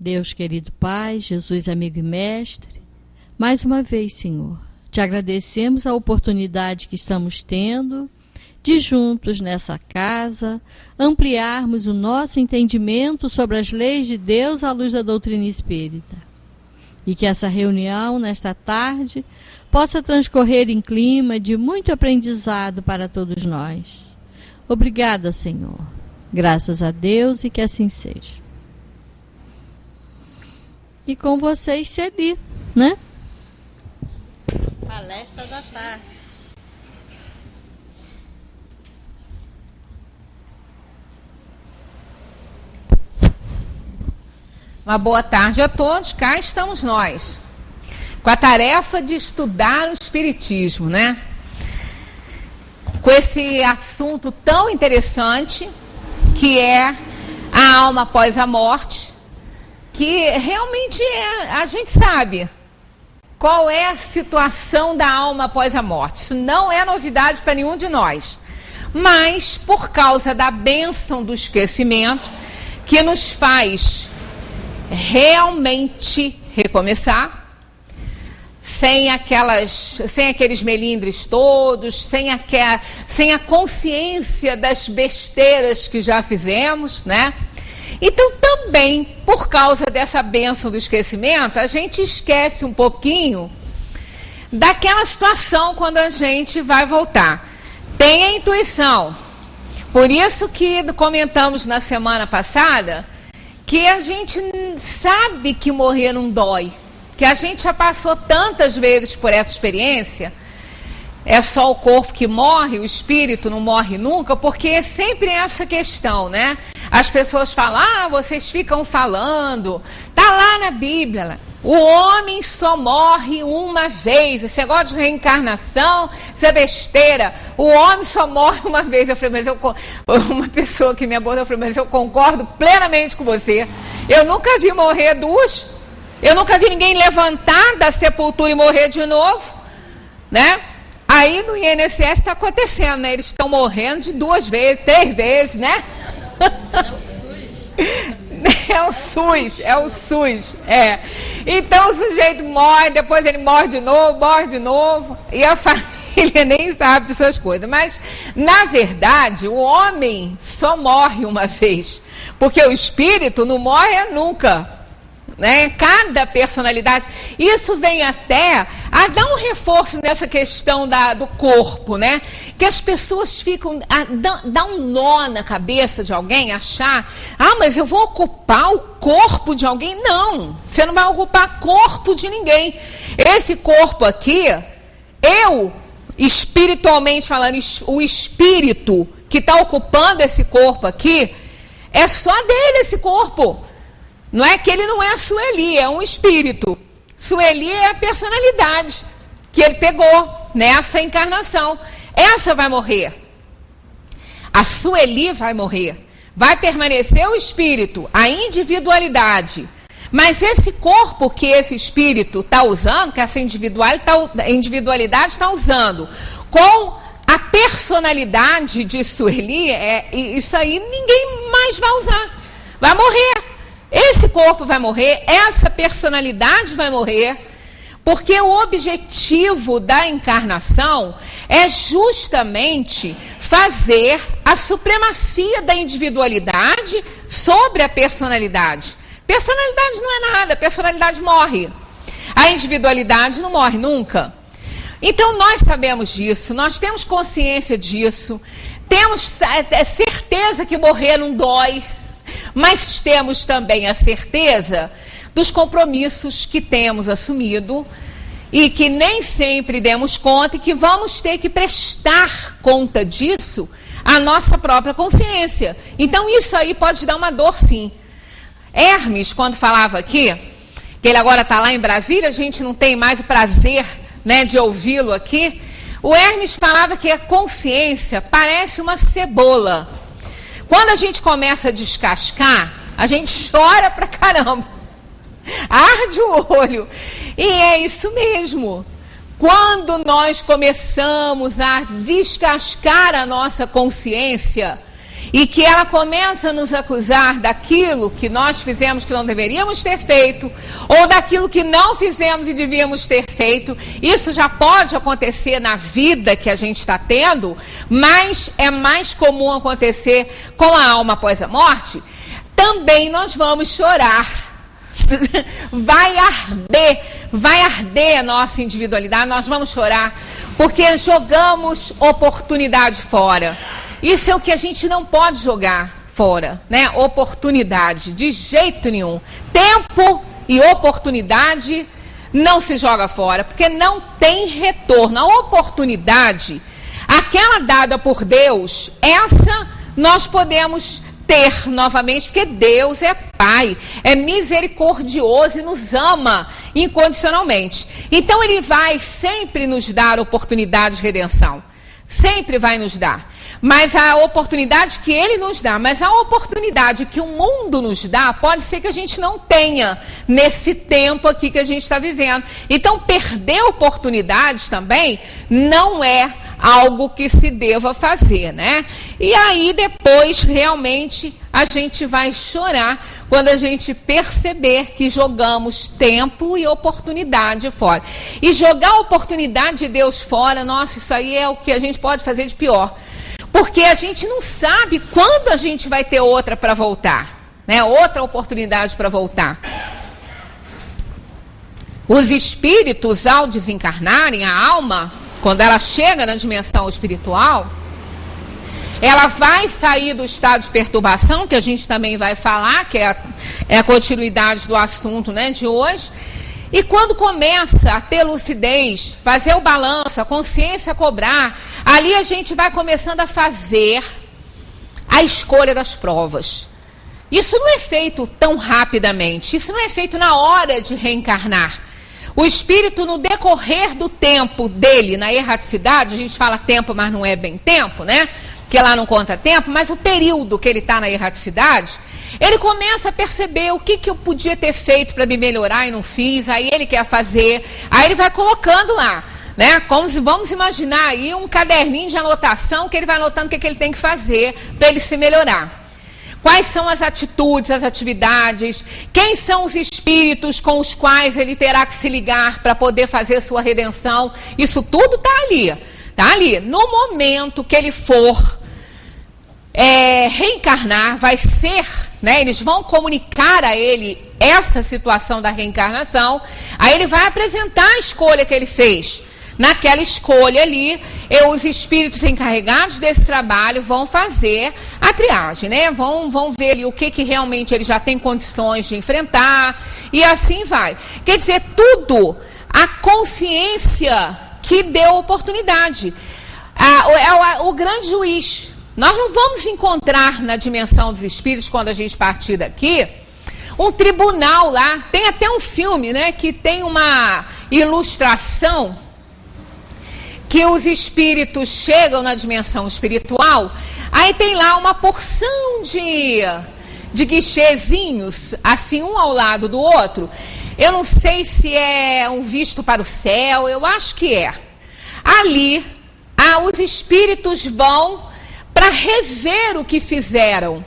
Deus querido Pai, Jesus amigo e mestre, mais uma vez, Senhor, te agradecemos a oportunidade que estamos tendo de juntos nessa casa ampliarmos o nosso entendimento sobre as leis de Deus à luz da doutrina espírita. E que essa reunião, nesta tarde, possa transcorrer em clima de muito aprendizado para todos nós. Obrigada, Senhor. Graças a Deus e que assim seja. E com vocês, Celi, né? Palestra da tarde. Uma boa tarde a todos, cá estamos nós, com a tarefa de estudar o Espiritismo, né? Com esse assunto tão interessante, que é a alma após a morte, que realmente a gente sabe qual é a situação da alma após a morte. Isso não é novidade para nenhum de nós, mas por causa da bênção do esquecimento, que nos faz realmente recomeçar, sem aqueles melindres todos, sem a consciência das besteiras que já fizemos, né? Então também, por causa dessa bênção do esquecimento, a gente esquece um pouquinho daquela situação quando a gente vai voltar. Tem a intuição. Por isso que comentamos na semana passada que a gente sabe que morrer não dói, que a gente já passou tantas vezes por essa experiência. É só o corpo que morre, o espírito não morre nunca, porque é sempre essa questão, né? As pessoas falam, vocês ficam falando, tá lá na Bíblia, o homem só morre uma vez, esse negócio de reencarnação, isso é besteira, o homem só morre uma vez. Eu falei, uma pessoa que me abordou, eu falei, mas eu concordo plenamente com você, eu nunca vi morrer duas, eu nunca vi ninguém levantar da sepultura e morrer de novo, né? Aí no INSS está acontecendo, né? Eles estão morrendo de 2 vezes, 3 vezes, né? É o SUS. Então o sujeito morre, depois ele morre de novo, e a família nem sabe dessas coisas. Mas, na verdade, o homem só morre uma vez, porque o espírito não morre nunca, né? Cada personalidade, isso vem até a dar um reforço nessa questão do corpo, né? Que as pessoas ficam, dá um nó na cabeça de alguém, achar, mas eu vou ocupar o corpo de alguém. Não, você não vai ocupar corpo de ninguém. Esse corpo aqui, espiritualmente falando, o espírito que está ocupando esse corpo aqui, é só dele esse corpo. Não é que ele não é a Sueli, é um espírito. Sueli é a personalidade que ele pegou nessa encarnação. Essa vai morrer. A Sueli vai morrer. Vai permanecer o espírito, a individualidade. Mas esse corpo que esse espírito está usando, que essa individualidade está usando, com a personalidade de Sueli, isso aí ninguém mais vai usar. Vai morrer. Esse corpo vai morrer, essa personalidade vai morrer, porque o objetivo da encarnação é justamente fazer a supremacia da individualidade sobre a personalidade. Personalidade não é nada, a personalidade morre. A individualidade não morre nunca. Então nós sabemos disso, nós temos consciência disso, temos certeza que morrer não dói. Mas temos também a certeza dos compromissos que temos assumido e que nem sempre demos conta e que vamos ter que prestar conta disso à nossa própria consciência. Então isso aí pode dar uma dor, sim. Hermes, quando falava aqui, que ele agora está lá em Brasília, a gente não tem mais o prazer, né, de ouvi-lo aqui, o Hermes falava que a consciência parece uma cebola. Quando a gente começa a descascar, a gente chora pra caramba. Arde o olho. E é isso mesmo. Quando nós começamos a descascar a nossa consciência, e que ela começa a nos acusar daquilo que nós fizemos que não deveríamos ter feito, ou daquilo que não fizemos e devíamos ter feito, isso já pode acontecer na vida que a gente está tendo, mas é mais comum acontecer com a alma após a morte. Também nós vamos chorar. Vai arder a nossa individualidade, nós vamos chorar, porque jogamos oportunidade fora. Isso é o que a gente não pode jogar fora, né? Oportunidade, de jeito nenhum. Tempo e oportunidade não se joga fora, porque não tem retorno. A oportunidade, aquela dada por Deus, essa nós podemos ter novamente, porque Deus é Pai, é misericordioso e nos ama incondicionalmente. Então Ele vai sempre nos dar oportunidade de redenção. Sempre vai nos dar. Mas a oportunidade que Ele nos dá, mas a oportunidade que o mundo nos dá, pode ser que a gente não tenha nesse tempo aqui que a gente está vivendo. Então, perder oportunidades também não é algo que se deva fazer, né? E aí, depois, realmente, a gente vai chorar quando a gente perceber que jogamos tempo e oportunidade fora. E jogar a oportunidade de Deus fora, nossa, isso aí é o que a gente pode fazer de pior. Porque a gente não sabe quando a gente vai ter outra para voltar, né? Outra oportunidade para voltar. Os espíritos, ao desencarnarem, a alma, quando ela chega na dimensão espiritual, ela vai sair do estado de perturbação, que a gente também vai falar, que é a continuidade do assunto, né, de hoje. E quando começa a ter lucidez, fazer o balanço, a consciência cobrar, ali a gente vai começando a fazer a escolha das provas. Isso não é feito tão rapidamente, isso não é feito na hora de reencarnar. O espírito, no decorrer do tempo dele, na erraticidade, a gente fala tempo, mas não é bem tempo, né? Porque lá não conta tempo, mas o período que ele está na erraticidade, ele começa a perceber o que eu podia ter feito para me melhorar e não fiz, aí ele quer fazer, aí ele vai colocando lá, né? Como se, vamos imaginar aí um caderninho de anotação que ele vai anotando o que ele tem que fazer para ele se melhorar. Quais são as atitudes, as atividades, quem são os espíritos com os quais ele terá que se ligar para poder fazer sua redenção, isso tudo está ali. Está ali. No momento que ele for reencarnar, vai ser, né, eles vão comunicar a ele essa situação da reencarnação, aí ele vai apresentar a escolha que ele fez. Naquela escolha ali, os espíritos encarregados desse trabalho vão fazer a triagem, né? Vão ver ali o que realmente ele já tem condições de enfrentar, e assim vai. Quer dizer, tudo a consciência que deu oportunidade. O grande juiz. Nós não vamos encontrar na dimensão dos espíritos, quando a gente partir daqui, um tribunal lá. Tem até um filme, né, que tem uma ilustração que os espíritos chegam na dimensão espiritual, aí tem lá uma porção de guichezinhos, assim, um ao lado do outro. Eu não sei se é um visto para o céu, eu acho que é. Ali, os espíritos vão para rever o que fizeram.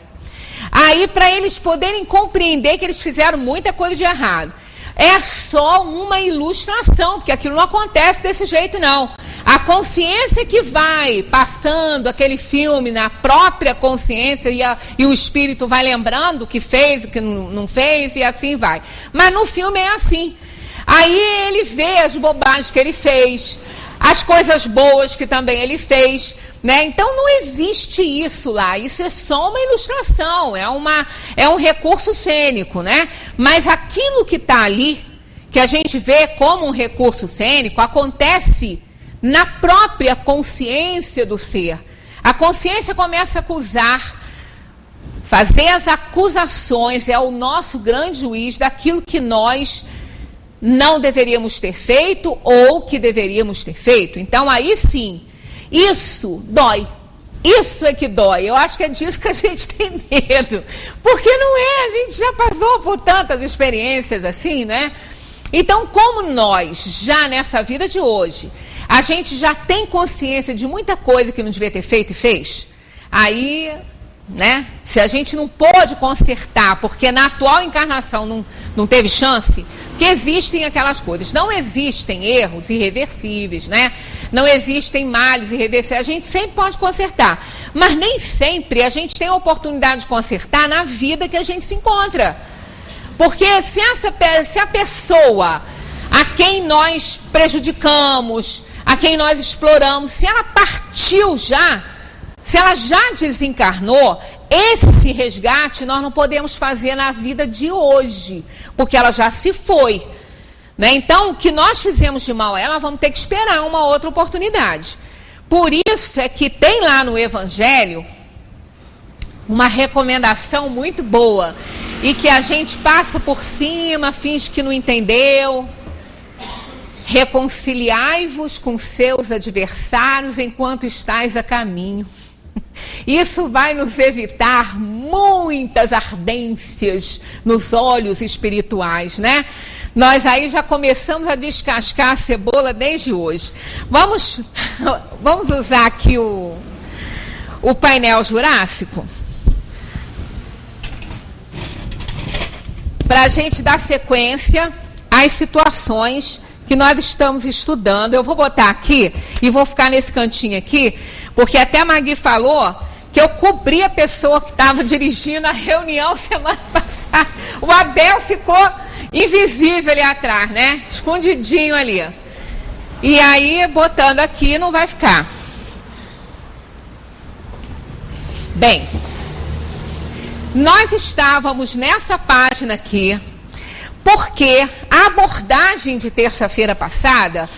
Aí, para eles poderem compreender que eles fizeram muita coisa de errado. É só uma ilustração, porque aquilo não acontece desse jeito, não. A consciência que vai passando aquele filme na própria consciência e o espírito vai lembrando o que fez, o que não fez, e assim vai. Mas no filme é assim. Aí ele vê as bobagens que ele fez, as coisas boas que também ele fez, né? Então não existe isso lá, isso é só uma ilustração, é um recurso cênico, né? Mas aquilo que está ali, que a gente vê como um recurso cênico, acontece na própria consciência do ser. A consciência começa a acusar, fazer as acusações, é o nosso grande juiz daquilo que nós não deveríamos ter feito ou que deveríamos ter feito. Então aí sim, isso dói. Isso é que dói. Eu acho que é disso que a gente tem medo. Porque não é, a gente já passou por tantas experiências assim, né? Então, como nós, já nessa vida de hoje, a gente já tem consciência de muita coisa que não devia ter feito e fez, aí né? Se a gente não pôde consertar, porque na atual encarnação não teve chance, porque existem aquelas coisas. Não existem erros irreversíveis, né? Não existem males irreversíveis. A gente sempre pode consertar, mas nem sempre a gente tem a oportunidade de consertar na vida que a gente se encontra. Porque se a pessoa a quem nós prejudicamos, a quem nós exploramos, se ela partiu já, se ela já desencarnou, esse resgate nós não podemos fazer na vida de hoje, porque ela já se foi, né? Então, o que nós fizemos de mal a ela, vamos ter que esperar uma outra oportunidade. Por isso é que tem lá no Evangelho uma recomendação muito boa, e que a gente passa por cima, finge que não entendeu. Reconciliai-vos com seus adversários enquanto estáis a caminho. Isso vai nos evitar muitas ardências nos olhos espirituais, né? Nós aí já começamos a descascar a cebola desde hoje. Vamos usar aqui o painel jurássico para a gente dar sequência às situações que nós estamos estudando. Eu vou botar aqui e vou ficar nesse cantinho aqui, porque até a Magui falou que eu cobri a pessoa que estava dirigindo a reunião semana passada. O Abel ficou invisível ali atrás, né? Escondidinho ali. E aí, botando aqui, não vai ficar. Bem, nós estávamos nessa página aqui, porque a abordagem de terça-feira passada,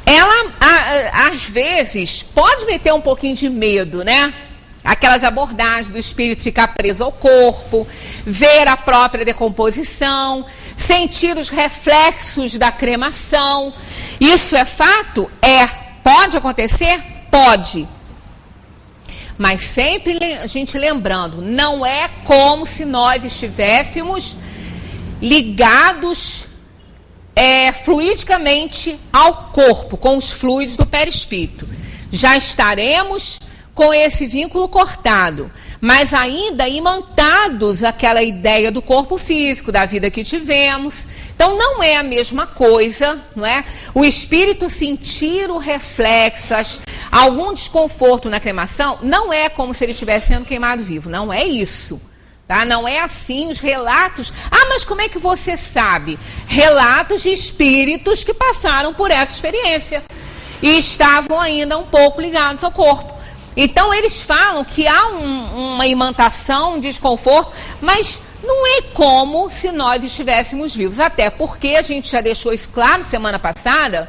ela, às vezes, pode meter um pouquinho de medo, né? Aquelas abordagens do espírito ficar preso ao corpo, ver a própria decomposição, sentir os reflexos da cremação. Isso é fato? É. Pode acontecer? Pode. Mas sempre a gente lembrando, não é como se nós estivéssemos ligados fluidicamente ao corpo, com os fluidos do perispírito. Já estaremos com esse vínculo cortado, mas ainda imantados àquela ideia do corpo físico, da vida que tivemos. Então não é a mesma coisa, não é? O espírito sentir o reflexo, algum desconforto na cremação, não é como se ele estivesse sendo queimado vivo, não é isso. Tá? Não é assim os relatos. Ah, mas como é que você sabe? Relatos de espíritos que passaram por essa experiência e estavam ainda um pouco ligados ao corpo. Então eles falam que há uma imantação, um desconforto, mas não é como se nós estivéssemos vivos. Até porque a gente já deixou isso claro semana passada,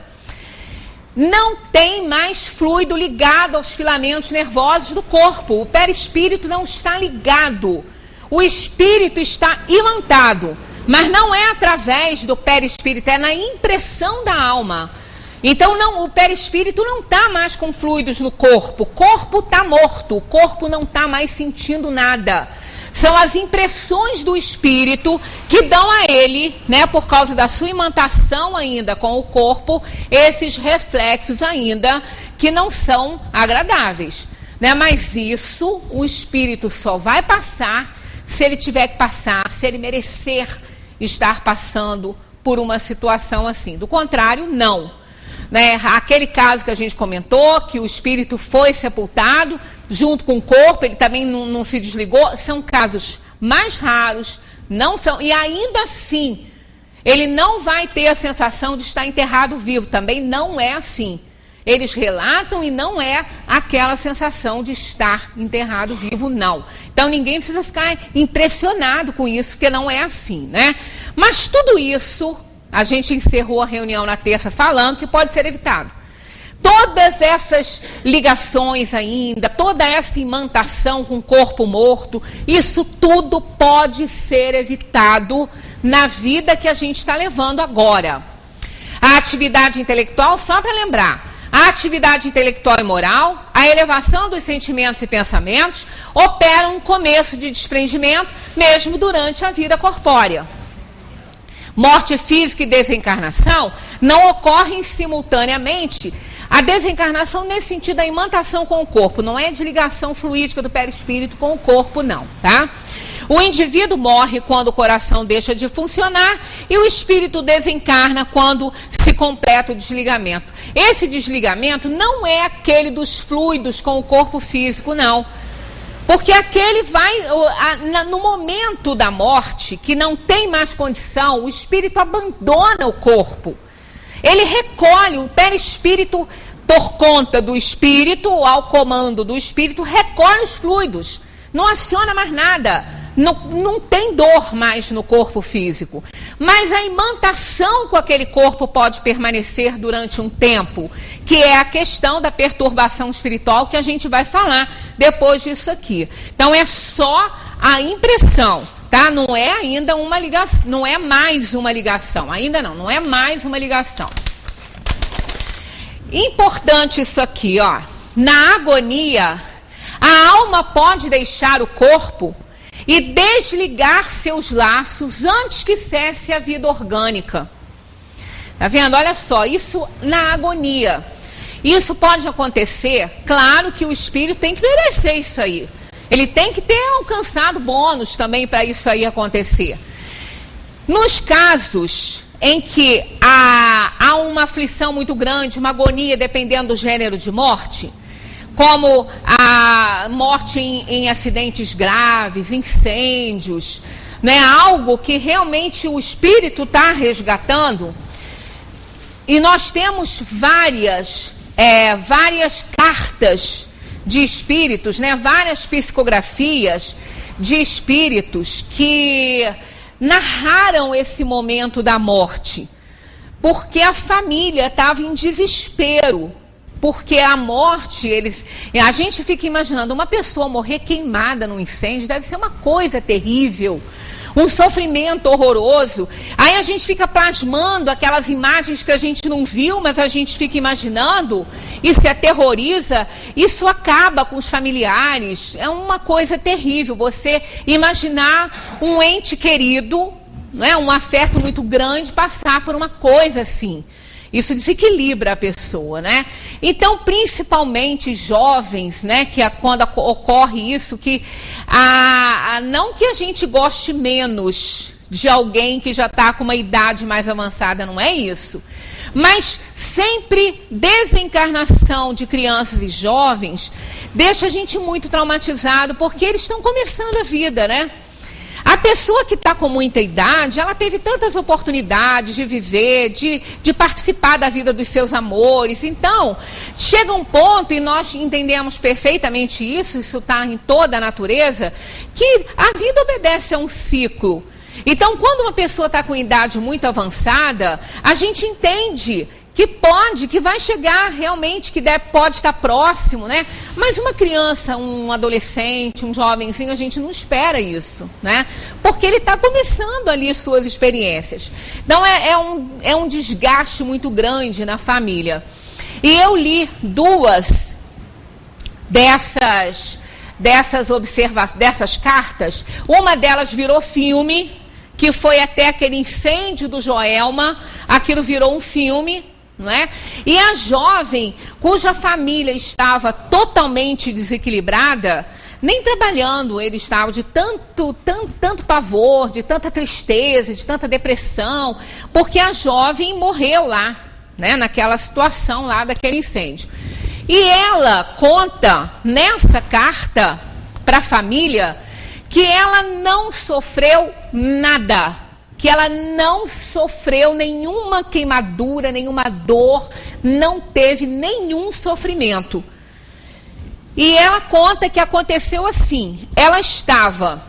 não tem mais fluido ligado aos filamentos nervosos do corpo. O perispírito não está ligado. O espírito está imantado, mas não é através do perispírito, é na impressão da alma. Então o perispírito não está mais com fluidos no corpo, o corpo está morto, o corpo não está mais sentindo nada. São as impressões do espírito que dão a ele, né, por causa da sua imantação ainda com o corpo, esses reflexos ainda que não são agradáveis, né? Mas isso o espírito só vai passar se ele tiver que passar, se ele merecer estar passando por uma situação assim. Do contrário, não. Né? Aquele caso que a gente comentou, que o espírito foi sepultado junto com o corpo, ele também não se desligou, são casos mais raros, não são, e ainda assim, ele não vai ter a sensação de estar enterrado vivo, também não é assim. Eles relatam e não é aquela sensação de estar enterrado vivo, não. Então ninguém precisa ficar impressionado com isso, porque não é assim, né? Mas tudo isso, a gente encerrou a reunião na terça falando que pode ser evitado. Todas essas ligações ainda, toda essa imantação com o corpo morto, isso tudo pode ser evitado na vida que a gente está levando agora. A atividade intelectual, só para lembrar, a atividade intelectual e moral, a elevação dos sentimentos e pensamentos, operam um começo de desprendimento, mesmo durante a vida corpórea. Morte física e desencarnação não ocorrem simultaneamente A desencarnação nesse sentido, a imantação com o corpo, não é desligação fluídica do perispírito com o corpo, não, tá? O indivíduo morre quando o coração deixa de funcionar e o espírito desencarna quando se completa o desligamento. Esse desligamento não é aquele dos fluidos com o corpo físico, não. Porque aquele vai, no momento da morte, que não tem mais condição, o espírito abandona o corpo. Ele recolhe, o perispírito, por conta do espírito, ao comando do espírito, recolhe os fluidos. Não aciona mais nada. Não tem dor mais no corpo físico. Mas a imantação com aquele corpo pode permanecer durante um tempo, que é a questão da perturbação espiritual que a gente vai falar depois disso aqui. Então é só a impressão, tá? Não é ainda uma ligação, não é mais uma ligação. Ainda não é mais uma ligação. Importante isso aqui, ó. Na agonia, a alma pode deixar o corpo e desligar seus laços antes que cesse a vida orgânica. Tá vendo? Olha só, isso na agonia. Isso pode acontecer, claro que o espírito tem que merecer isso aí. Ele tem que ter alcançado bônus também para isso aí acontecer. Nos casos em que há uma aflição muito grande, uma agonia, dependendo do gênero de morte, como a morte em acidentes graves, incêndios, né? Algo que realmente o espírito está resgatando. E nós temos várias cartas de espíritos, né? Várias psicografias de espíritos que narraram esse momento da morte, porque a família estava em desespero. Porque a morte, a gente fica imaginando, uma pessoa morrer queimada num incêndio deve ser uma coisa terrível, um sofrimento horroroso. Aí a gente fica plasmando aquelas imagens que a gente não viu, mas a gente fica imaginando e se aterroriza. Isso acaba com os familiares, é uma coisa terrível. Você imaginar um ente querido, né, um afeto muito grande, passar por uma coisa assim. Isso desequilibra a pessoa, né? Então, principalmente jovens, né? Que quando ocorre isso, que não que a gente goste menos de alguém que já está com uma idade mais avançada, não é isso. Mas sempre desencarnação de crianças e jovens deixa a gente muito traumatizado, porque eles estão começando a vida, né? A pessoa que está com muita idade, ela teve tantas oportunidades de viver, de participar da vida dos seus amores. Então, chega um ponto, e nós entendemos perfeitamente isso está em toda a natureza, que a vida obedece a um ciclo. Então, quando uma pessoa está com idade muito avançada, a gente entende que vai chegar realmente, pode estar próximo, né? Mas uma criança, um adolescente, um jovenzinho, a gente não espera isso, né? Porque ele está começando ali suas experiências. Então é um desgaste muito grande na família. E eu li duas dessas cartas. Uma delas virou filme, que foi até aquele incêndio do Joelma. Aquilo virou um filme. Não é? E a jovem, cuja família estava totalmente desequilibrada, nem trabalhando, ele estava de tanto pavor, de tanta tristeza, de tanta depressão, porque a jovem morreu lá, né, naquela situação lá daquele incêndio. E ela conta nessa carta para a família que ela não sofreu nada, que ela não sofreu nenhuma queimadura, nenhuma dor, não teve nenhum sofrimento. E ela conta que aconteceu assim: ela estava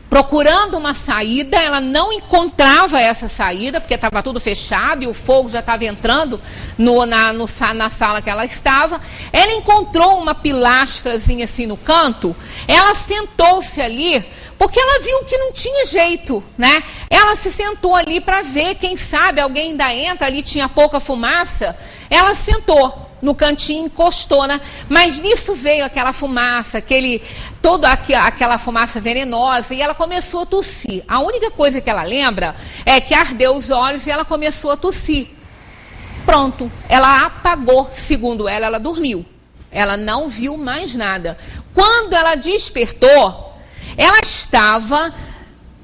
procurando uma saída, ela não encontrava essa saída, porque estava tudo fechado e o fogo já estava entrando na sala que ela estava. Ela encontrou uma pilastrazinha assim no canto, ela sentou-se ali, porque ela viu que não tinha jeito, né? Ela se sentou ali para ver, quem sabe alguém ainda entra, ali tinha pouca fumaça. Ela sentou no cantinho, encostou, né? Mas nisso veio aquela fumaça, aquela fumaça venenosa, e ela começou a tossir. A única coisa que ela lembra é que ardeu os olhos e ela começou a tossir. pronto, ela apagou. Segundo ela, ela dormiu. Ela não viu mais nada. Quando ela despertou, ela estava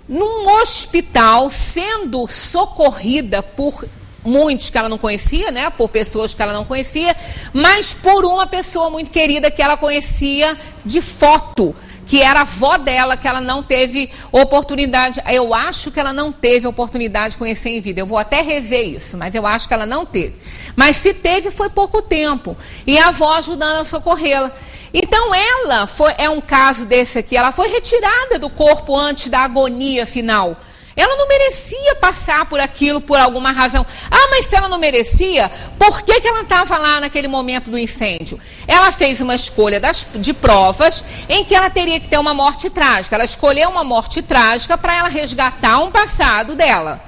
num hospital sendo socorrida por muitos que ela não conhecia, né? Por pessoas que ela não conhecia, mas por uma pessoa muito querida que ela conhecia de foto, que era a avó dela, que ela não teve oportunidade. Eu acho que ela não teve oportunidade de conhecer em vida. Eu vou até rever isso, mas eu acho que ela não teve. Mas se teve, foi pouco tempo. E a avó ajudando a socorrê-la. Então ela é um caso desse aqui. Ela foi retirada do corpo antes da agonia final. Ela não merecia passar por aquilo por alguma razão. Ah, mas se ela não merecia, por que ela estava lá naquele momento do incêndio? Ela fez uma escolha de provas em que ela teria que ter uma morte trágica. Ela escolheu uma morte trágica para ela resgatar um passado dela.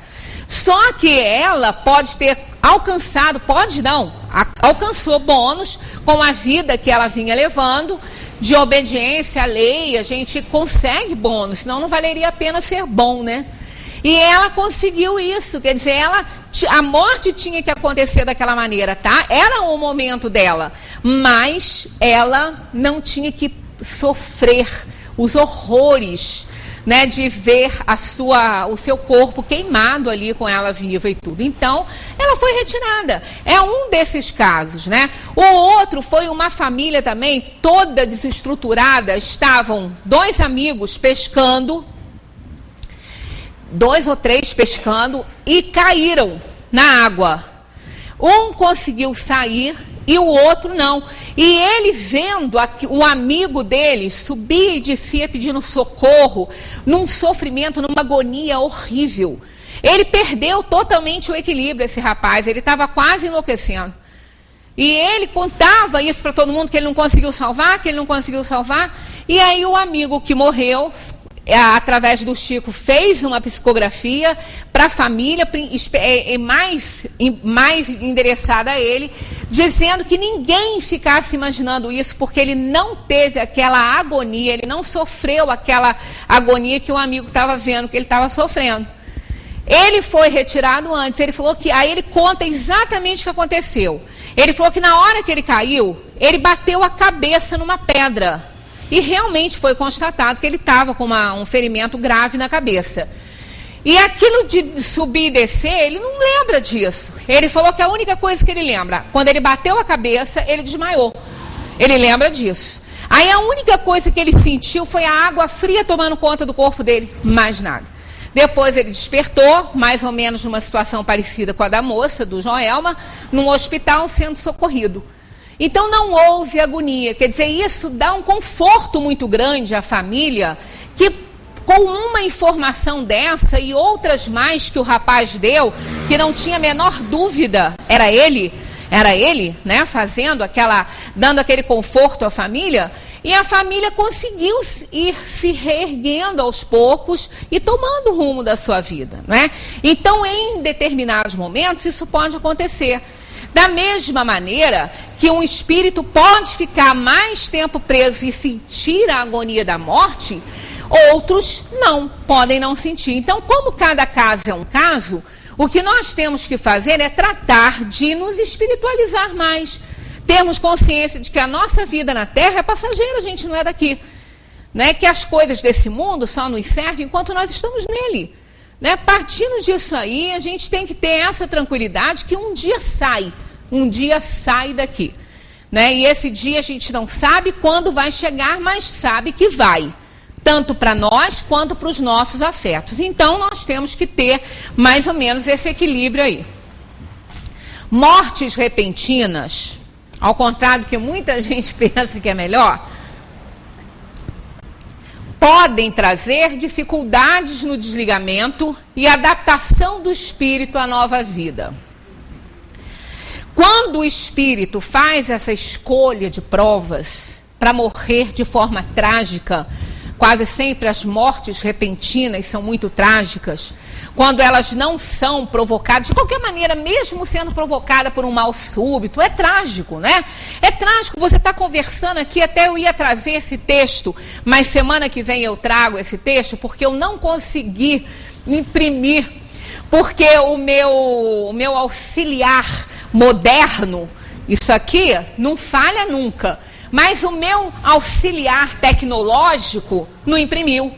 Só que ela pode ter alcançado, alcançou bônus com a vida que ela vinha levando, de obediência à lei. A gente consegue bônus, senão não valeria a pena ser bom, né? E ela conseguiu isso, quer dizer, a morte tinha que acontecer daquela maneira, tá? Era o momento dela, mas ela não tinha que sofrer os horrores, né, de ver o seu corpo queimado ali com ela viva e tudo. Então, ela foi retirada. É um desses casos, né? O outro foi uma família também, toda desestruturada. Estavam 2 amigos pescando, 2 ou 3 pescando, e caíram na água. Um conseguiu sair e o outro não. E ele, vendo o amigo dele subir e descer pedindo socorro, num sofrimento, numa agonia horrível, ele perdeu totalmente o equilíbrio, esse rapaz. Ele estava quase enlouquecendo. E ele contava isso para todo mundo, que ele não conseguiu salvar, E aí o amigo que morreu, através do Chico, fez uma psicografia para a família, mais endereçada a ele, dizendo que ninguém ficasse imaginando isso, porque ele não teve aquela agonia, ele não sofreu aquela agonia que o amigo estava vendo, que ele estava sofrendo. Ele foi retirado antes. Ele falou que, aí ele conta exatamente o que aconteceu. Ele falou que na hora que ele caiu, ele bateu a cabeça numa pedra. E realmente foi constatado que ele estava com um ferimento grave na cabeça. E aquilo de subir e descer, ele não lembra disso. Ele falou que a única coisa que ele lembra, quando ele bateu a cabeça, ele desmaiou. Ele lembra disso. Aí a única coisa que ele sentiu foi a água fria tomando conta do corpo dele, mais nada. Depois ele despertou, mais ou menos numa situação parecida com a da moça, do Joelma, num hospital sendo socorrido. Então não houve agonia, quer dizer, isso dá um conforto muito grande à família, que com uma informação dessa e outras mais que o rapaz deu, que não tinha a menor dúvida, era ele, né, dando aquele conforto à família, e a família conseguiu ir se reerguendo aos poucos e tomando o rumo da sua vida, né? Então, em determinados momentos, isso pode acontecer. Da mesma maneira que um espírito pode ficar mais tempo preso e sentir a agonia da morte, outros podem não sentir. Então, como cada caso é um caso, o que nós temos que fazer é tratar de nos espiritualizar mais. Termos consciência de que a nossa vida na Terra é passageira, a gente não é daqui. Né? Que as coisas desse mundo só nos servem enquanto nós estamos nele. Né? Partindo disso aí, a gente tem que ter essa tranquilidade que um dia sai daqui. Né? E esse dia a gente não sabe quando vai chegar, mas sabe que vai. Tanto para nós quanto para os nossos afetos. Então nós temos que ter mais ou menos esse equilíbrio aí. Mortes repentinas, ao contrário do que muita gente pensa que é melhor, podem trazer dificuldades no desligamento e adaptação do espírito à nova vida. Quando o espírito faz essa escolha de provas para morrer de forma trágica, quase sempre as mortes repentinas são muito trágicas, quando elas não são provocadas, de qualquer maneira, mesmo sendo provocada por um mal súbito, é trágico, né? É trágico, você está conversando aqui, até eu ia trazer esse texto, mas semana que vem eu trago esse texto, porque eu não consegui imprimir, porque o meu auxiliar, moderno, isso aqui não falha nunca. Mas o meu auxiliar tecnológico não imprimiu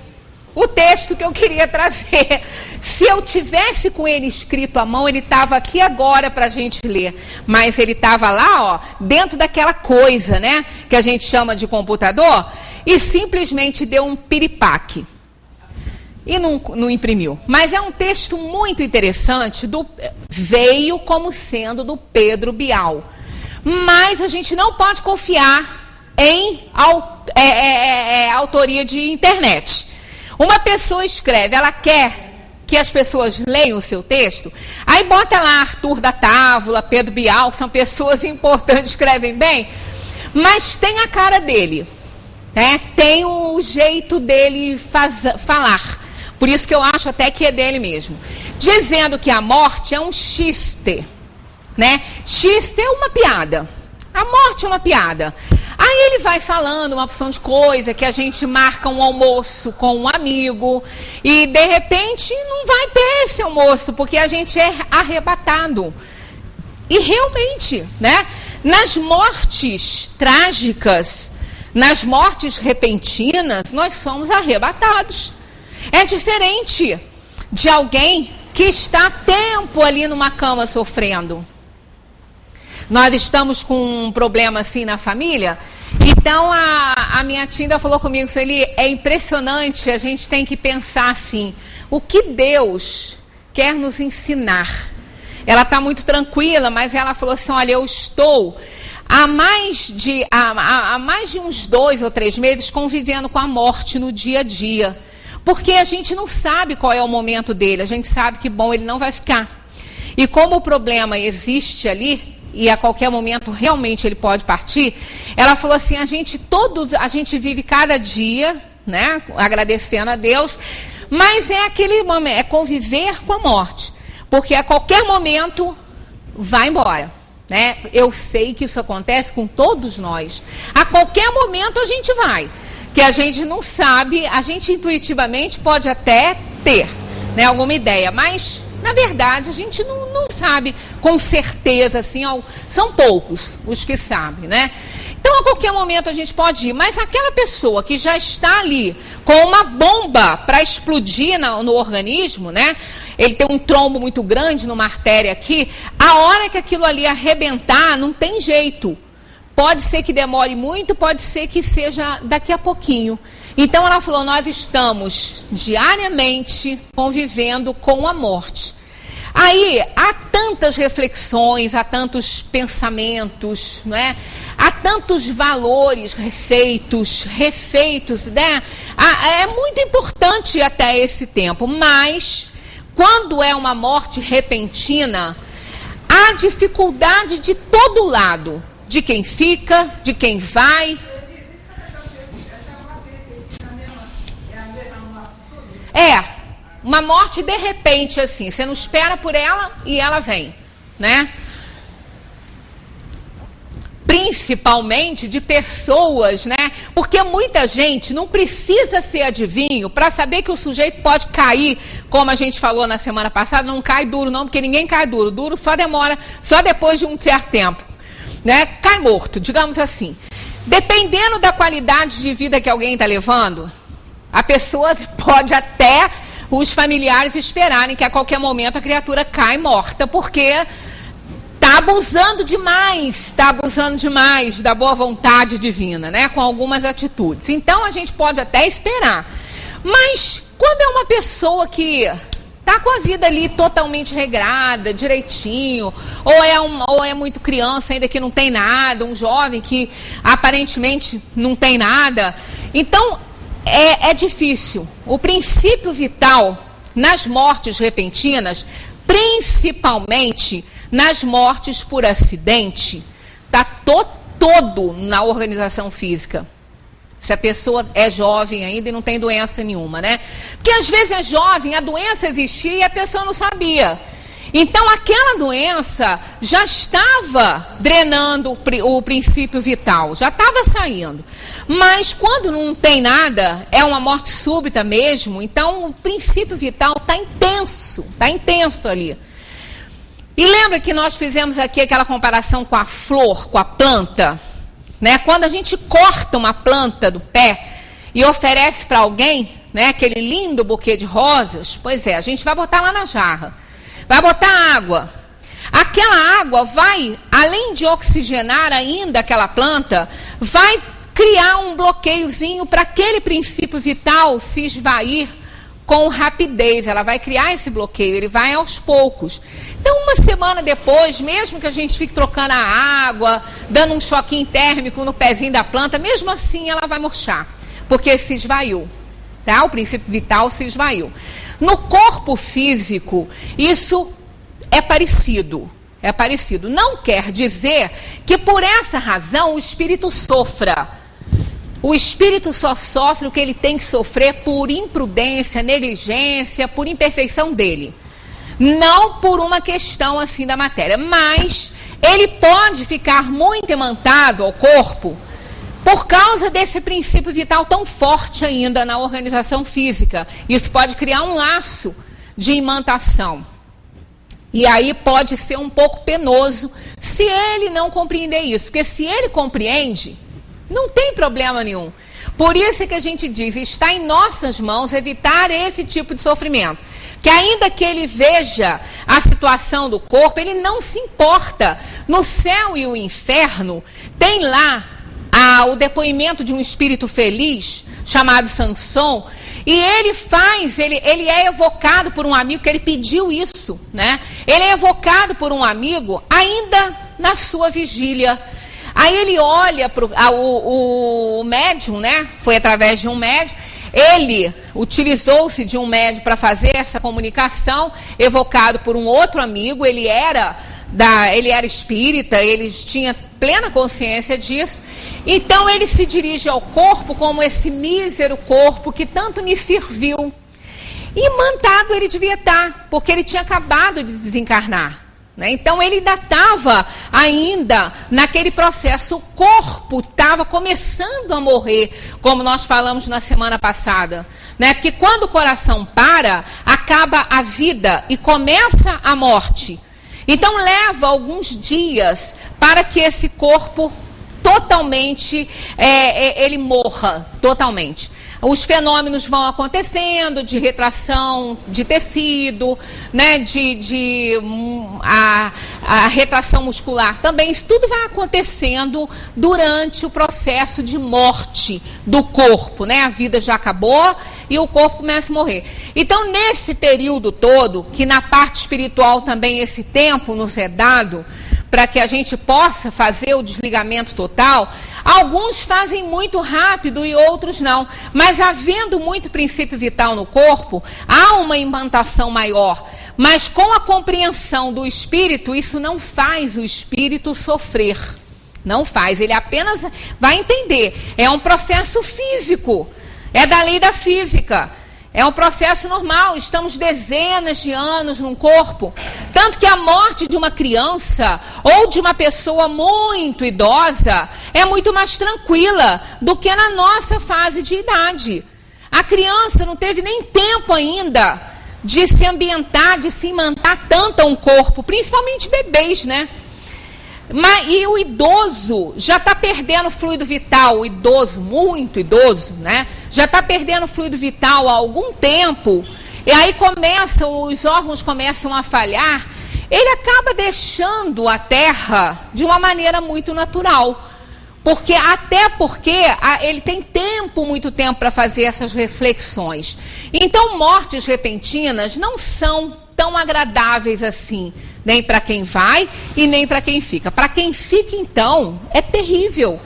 o texto que eu queria trazer. Se eu tivesse com ele escrito à mão, ele estava aqui agora para a gente ler. Mas ele estava lá, ó, dentro daquela coisa, né, que a gente chama de computador, e simplesmente deu um piripaque. E não imprimiu. Mas é um texto muito interessante, veio como sendo do Pedro Bial. Mas a gente não pode confiar em autoria de internet. Uma pessoa escreve, ela quer que as pessoas leiam o seu texto, aí bota lá Arthur da Távola, Pedro Bial, que são pessoas importantes, escrevem bem, mas tem a cara dele, né? Tem o jeito dele falar. Por isso que eu acho até que é dele mesmo. Dizendo que a morte é um xiste, né? Xiste é uma piada. A morte é uma piada. Aí ele vai falando uma opção de coisa, que a gente marca um almoço com um amigo e de repente não vai ter esse almoço, porque a gente é arrebatado. E realmente, né? Nas mortes trágicas, nas mortes repentinas, nós somos arrebatados. É diferente de alguém que está há tempo ali numa cama sofrendo. Nós estamos com um problema assim na família, então a minha tia ainda falou comigo, Sueli, é impressionante, a gente tem que pensar assim, o que Deus quer nos ensinar? Ela está muito tranquila, mas ela falou assim, olha, eu estou há mais de uns 2 ou 3 meses convivendo com a morte no dia a dia. Porque a gente não sabe qual é o momento dele, a gente sabe que, bom, ele não vai ficar. E como o problema existe ali, e a qualquer momento realmente ele pode partir, ela falou assim, a gente vive cada dia, né, agradecendo a Deus, mas é aquele momento, é conviver com a morte. Porque a qualquer momento vai embora. Né? Eu sei que isso acontece com todos nós. A qualquer momento a gente vai. Que a gente não sabe, a gente intuitivamente pode até ter, né, alguma ideia, mas na verdade a gente não sabe com certeza, assim, são poucos os que sabem, né? Então a qualquer momento a gente pode ir, mas aquela pessoa que já está ali com uma bomba para explodir no organismo, né? Ele tem um trombo muito grande numa artéria aqui, a hora que aquilo ali arrebentar, não tem jeito. Pode ser que demore muito, pode ser que seja daqui a pouquinho. Então ela falou, nós estamos diariamente convivendo com a morte. Aí há tantas reflexões, há tantos pensamentos, não é? Há tantos valores refeitos, né? É muito importante até esse tempo, mas quando é uma morte repentina, há dificuldade de todo lado. De quem fica, de quem vai. É, uma morte de repente, assim, você não espera por ela e ela vem, né? Principalmente de pessoas, né? Porque muita gente não precisa ser adivinho para saber que o sujeito pode cair, como a gente falou na semana passada, não cai duro não, porque ninguém cai duro. Duro só demora, só depois de um certo tempo. Né? Cai morto, digamos assim. Dependendo da qualidade de vida que alguém está levando, a pessoa pode até os familiares esperarem que a qualquer momento a criatura cai morta, porque está abusando demais da boa vontade divina, né? Com algumas atitudes. Então a gente pode até esperar. Mas quando é uma pessoa que está com a vida ali totalmente regrada, direitinho, ou é muito criança ainda que não tem nada, um jovem que aparentemente não tem nada. Então, é difícil. O princípio vital nas mortes repentinas, principalmente nas mortes por acidente, está todo na organização física. Se a pessoa é jovem ainda e não tem doença nenhuma, né? Porque às vezes é jovem, a doença existia e a pessoa não sabia. Então aquela doença já estava drenando o princípio vital, já estava saindo. Mas quando não tem nada, é uma morte súbita mesmo, então o princípio vital está intenso ali. E lembra que nós fizemos aqui aquela comparação com a flor, com a planta? Né? Quando a gente corta uma planta do pé e oferece para alguém, né, aquele lindo buquê de rosas, pois é, a gente vai botar lá na jarra, vai botar água. Aquela água vai, além de oxigenar ainda aquela planta, vai criar um bloqueiozinho para aquele princípio vital se esvair com rapidez. Ela vai criar esse bloqueio, ele vai aos poucos. Então, uma semana depois, mesmo que a gente fique trocando a água, dando um choquinho térmico no pezinho da planta, mesmo assim ela vai murchar, porque se esvaiu. Tá? O princípio vital se esvaiu. No corpo físico, isso é parecido. É parecido. Não quer dizer que por essa razão o espírito sofra. O espírito só sofre o que ele tem que sofrer por imprudência, negligência, por imperfeição dele. Não por uma questão assim da matéria. Mas ele pode ficar muito imantado ao corpo por causa desse princípio vital tão forte ainda na organização física. Isso pode criar um laço de imantação. E aí pode ser um pouco penoso se ele não compreender isso. Porque se ele compreende, não tem problema nenhum. Por isso é que a gente diz, está em nossas mãos evitar esse tipo de sofrimento. Que ainda que ele veja a situação do corpo, ele não se importa. No céu e o inferno, tem lá o depoimento de um espírito feliz, chamado Sansão, e ele é evocado por um amigo, que ele pediu isso, né? Ele é evocado por um amigo ainda na sua vigília. Aí ele olha para o médium, né? Foi através de um médium. Ele utilizou-se de um médium para fazer essa comunicação, evocado por um outro amigo. Ele era espírita, ele tinha plena consciência disso. Então ele se dirige ao corpo como esse mísero corpo que tanto me serviu. E mantado ele devia estar, porque ele tinha acabado de desencarnar. Né? Então ele ainda estava naquele processo. O corpo estava começando a morrer, como nós falamos na semana passada. Né? Porque quando o coração para, acaba a vida e começa a morte. Então leva alguns dias para que esse corpo totalmente, ele morra totalmente. Os fenômenos vão acontecendo de retração de tecido, né, a retração muscular também. Isso tudo vai acontecendo durante o processo de morte do corpo, né? A vida já acabou e o corpo começa a morrer. Então, nesse período todo, que na parte espiritual também esse tempo nos é dado, para que a gente possa fazer o desligamento total, alguns fazem muito rápido e outros não. Mas havendo muito princípio vital no corpo, há uma imantação maior. Mas com a compreensão do espírito, isso não faz o espírito sofrer. Não faz, ele apenas vai entender. É um processo físico, é da lei da física. É um processo normal, estamos dezenas de anos num corpo. Tanto que a morte de uma criança ou de uma pessoa muito idosa é muito mais tranquila do que na nossa fase de idade. A criança não teve nem tempo ainda de se ambientar, de se imantar tanto a um corpo, principalmente bebês, né? E o idoso já está perdendo fluido vital, o idoso, muito idoso, né? Já está perdendo fluido vital há algum tempo, e aí os órgãos começam a falhar, ele acaba deixando a Terra de uma maneira muito natural. Porque ele tem muito tempo para fazer essas reflexões. Então, mortes repentinas não são tão agradáveis assim, nem para quem vai e nem para quem fica. Para quem fica, então, é terrível.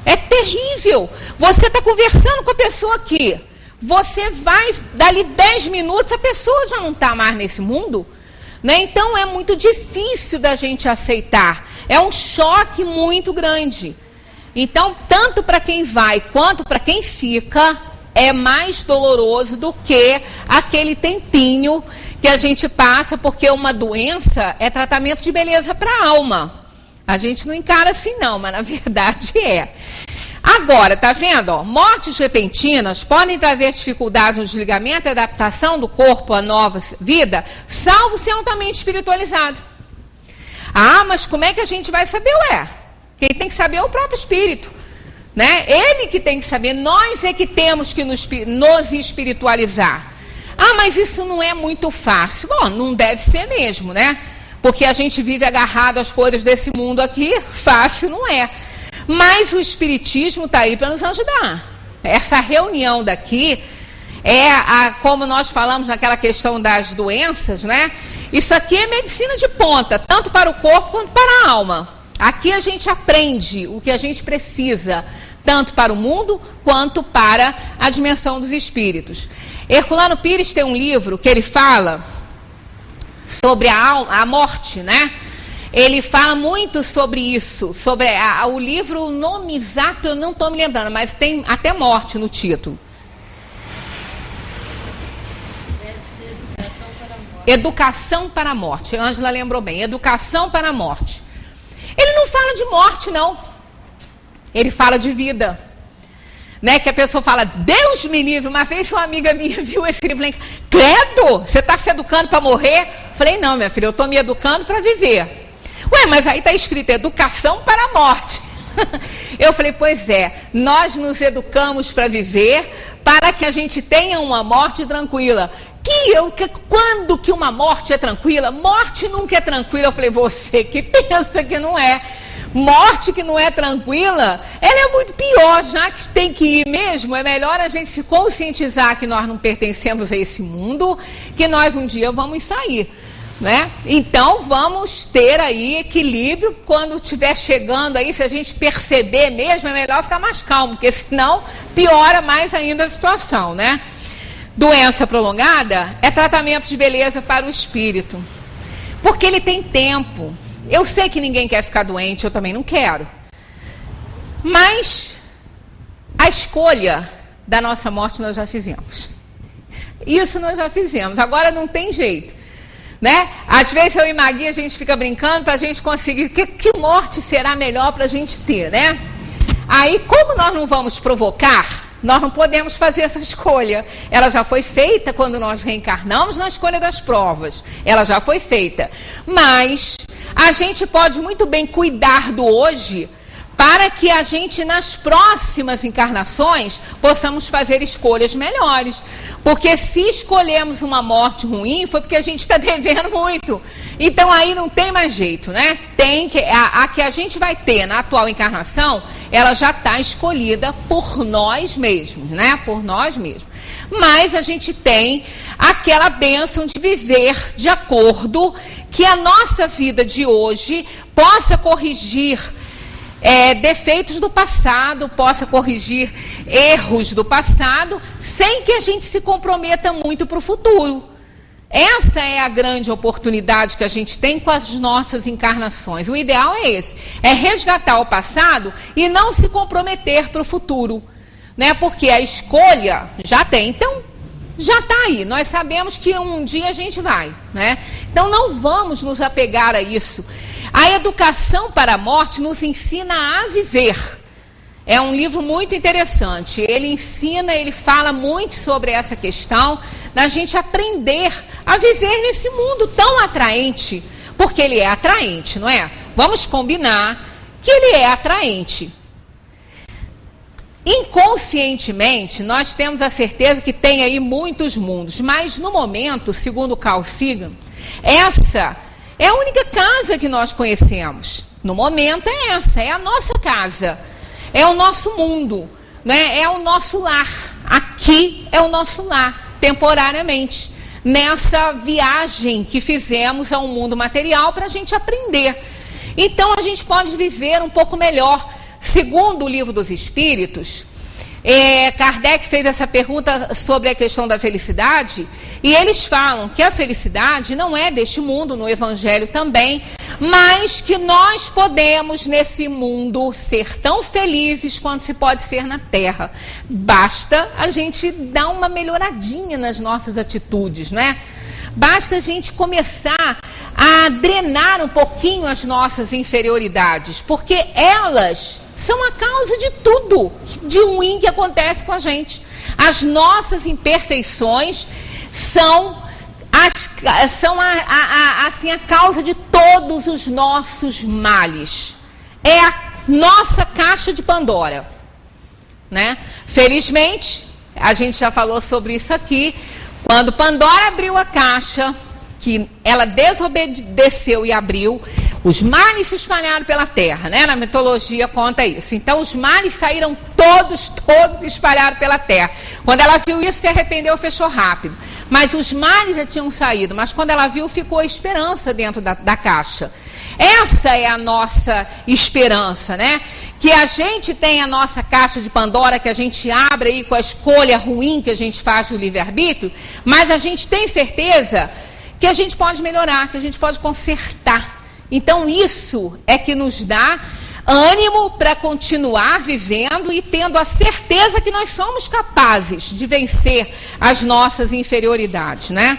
É terrível. Você está conversando com a pessoa aqui. Você vai, dali 10 minutos, a pessoa já não está mais nesse mundo. Né? Então, é muito difícil da gente aceitar. É um choque muito grande. Então, tanto para quem vai quanto para quem fica, é mais doloroso do que aquele tempinho que a gente passa, porque uma doença é tratamento de beleza para a alma. A gente não encara assim não, mas na verdade é. Agora, tá vendo? Ó, mortes repentinas podem trazer dificuldades no desligamento e adaptação do corpo à nova vida, salvo ser altamente espiritualizado. Ah, mas como é que a gente vai saber? Quem tem que saber é o próprio Espírito, né? Ele que tem que saber, nós é que temos que nos espiritualizar. Ah, mas isso não é muito fácil. Bom, não deve ser mesmo, né? Porque a gente vive agarrado às coisas desse mundo aqui, fácil não é. Mas o Espiritismo está aí para nos ajudar. Essa reunião daqui como nós falamos naquela questão das doenças, né? Isso aqui é medicina de ponta, tanto para o corpo quanto para a alma. Aqui a gente aprende o que a gente precisa, tanto para o mundo quanto para a dimensão dos espíritos. Herculano Pires tem um livro que ele fala sobre a morte, né? Ele fala muito sobre isso, sobre o livro, o nome exato eu não estou me lembrando, mas tem até morte no título. Deve ser Educação para a Morte. Educação para a Morte, a Ângela lembrou bem, Educação para a Morte. Ele não fala de morte, não. Ele fala de vida. Né, que a pessoa fala, Deus me livre. Uma vez uma amiga minha viu esse livro e falou, credo, você está se educando para morrer? Falei, não, minha filha, eu estou me educando para viver. Ué, mas aí está escrito educação para a morte. Eu falei, pois é, nós nos educamos para viver, para que a gente tenha uma morte tranquila. Quando que uma morte é tranquila? Morte nunca é tranquila. Eu falei, você que pensa que não é. Morte que não é tranquila, ela é muito pior, já que tem que ir mesmo, é melhor a gente se conscientizar que nós não pertencemos a esse mundo, que nós um dia vamos sair, né? Então vamos ter aí equilíbrio, quando estiver chegando aí, se a gente perceber mesmo, é melhor ficar mais calmo, porque senão piora mais ainda a situação, né? Doença prolongada é tratamento de beleza para o espírito, porque ele tem tempo. Eu sei que ninguém quer ficar doente, eu também não quero. Mas a escolha da nossa morte nós já fizemos. Isso nós já fizemos, agora não tem jeito, né? Às vezes eu e Magui a gente fica brincando para a gente conseguir, que morte será melhor para a gente ter, né? Aí, como nós não vamos provocar, nós não podemos fazer essa escolha. Ela já foi feita quando nós reencarnamos na escolha das provas. Ela já foi feita. Mas a gente pode muito bem cuidar do hoje para que a gente, nas próximas encarnações, possamos fazer escolhas melhores. Porque se escolhemos uma morte ruim, foi porque a gente está devendo muito. Então aí não tem mais jeito, né? A que a gente vai ter na atual encarnação, ela já está escolhida por nós mesmos, né? Por nós mesmos. Mas a gente tem aquela bênção de viver de acordo que a nossa vida de hoje possa corrigir defeitos do passado, possa corrigir erros do passado, sem que a gente se comprometa muito para o futuro. Essa é a grande oportunidade que a gente tem com as nossas encarnações. O ideal é esse, é resgatar o passado e não se comprometer para o futuro, né? Porque a escolha já tem, então já está aí, nós sabemos que um dia a gente vai, né? Então não vamos nos apegar a isso. A Educação para a Morte nos ensina a viver. É um livro muito interessante. Ele ensina, ele fala muito sobre essa questão da gente aprender a viver nesse mundo tão atraente. Porque ele é atraente, não é? Vamos combinar que ele é atraente. Inconscientemente, nós temos a certeza que tem aí muitos mundos. Mas no momento, segundo Carl Sagan, essa é a única casa que nós conhecemos. No momento é essa, é a nossa casa. É o nosso mundo, né? É o nosso lar. Aqui é o nosso lar, temporariamente. Nessa viagem que fizemos ao mundo material para a gente aprender. Então a gente pode viver um pouco melhor. Segundo o Livro dos Espíritos, Kardec fez essa pergunta sobre a questão da felicidade, e eles falam que a felicidade não é deste mundo, no Evangelho também, mas que nós podemos nesse mundo ser tão felizes quanto se pode ser na Terra. Basta a gente dar uma melhoradinha nas nossas atitudes, né? Basta a gente começar a drenar um pouquinho as nossas inferioridades, porque elas são a causa de tudo de ruim que acontece com a gente. As nossas imperfeições são assim, a causa de todos os nossos males. É a nossa caixa de Pandora, né? Felizmente, a gente já falou sobre isso aqui. Quando Pandora abriu a caixa, que ela desobedeceu e abriu, os males se espalharam pela terra, né? Na mitologia conta isso. Então os males saíram todos espalharam pela terra. Quando ela viu isso, se arrependeu, fechou rápido. Mas os males já tinham saído, mas quando ela viu, ficou a esperança dentro da caixa. Essa é a nossa esperança, né? Que a gente tem a nossa caixa de Pandora, que a gente abre aí com a escolha ruim que a gente faz do livre-arbítrio, mas a gente tem certeza que a gente pode melhorar, que a gente pode consertar. Então isso é que nos dá ânimo para continuar vivendo e tendo a certeza que nós somos capazes de vencer as nossas inferioridades, né?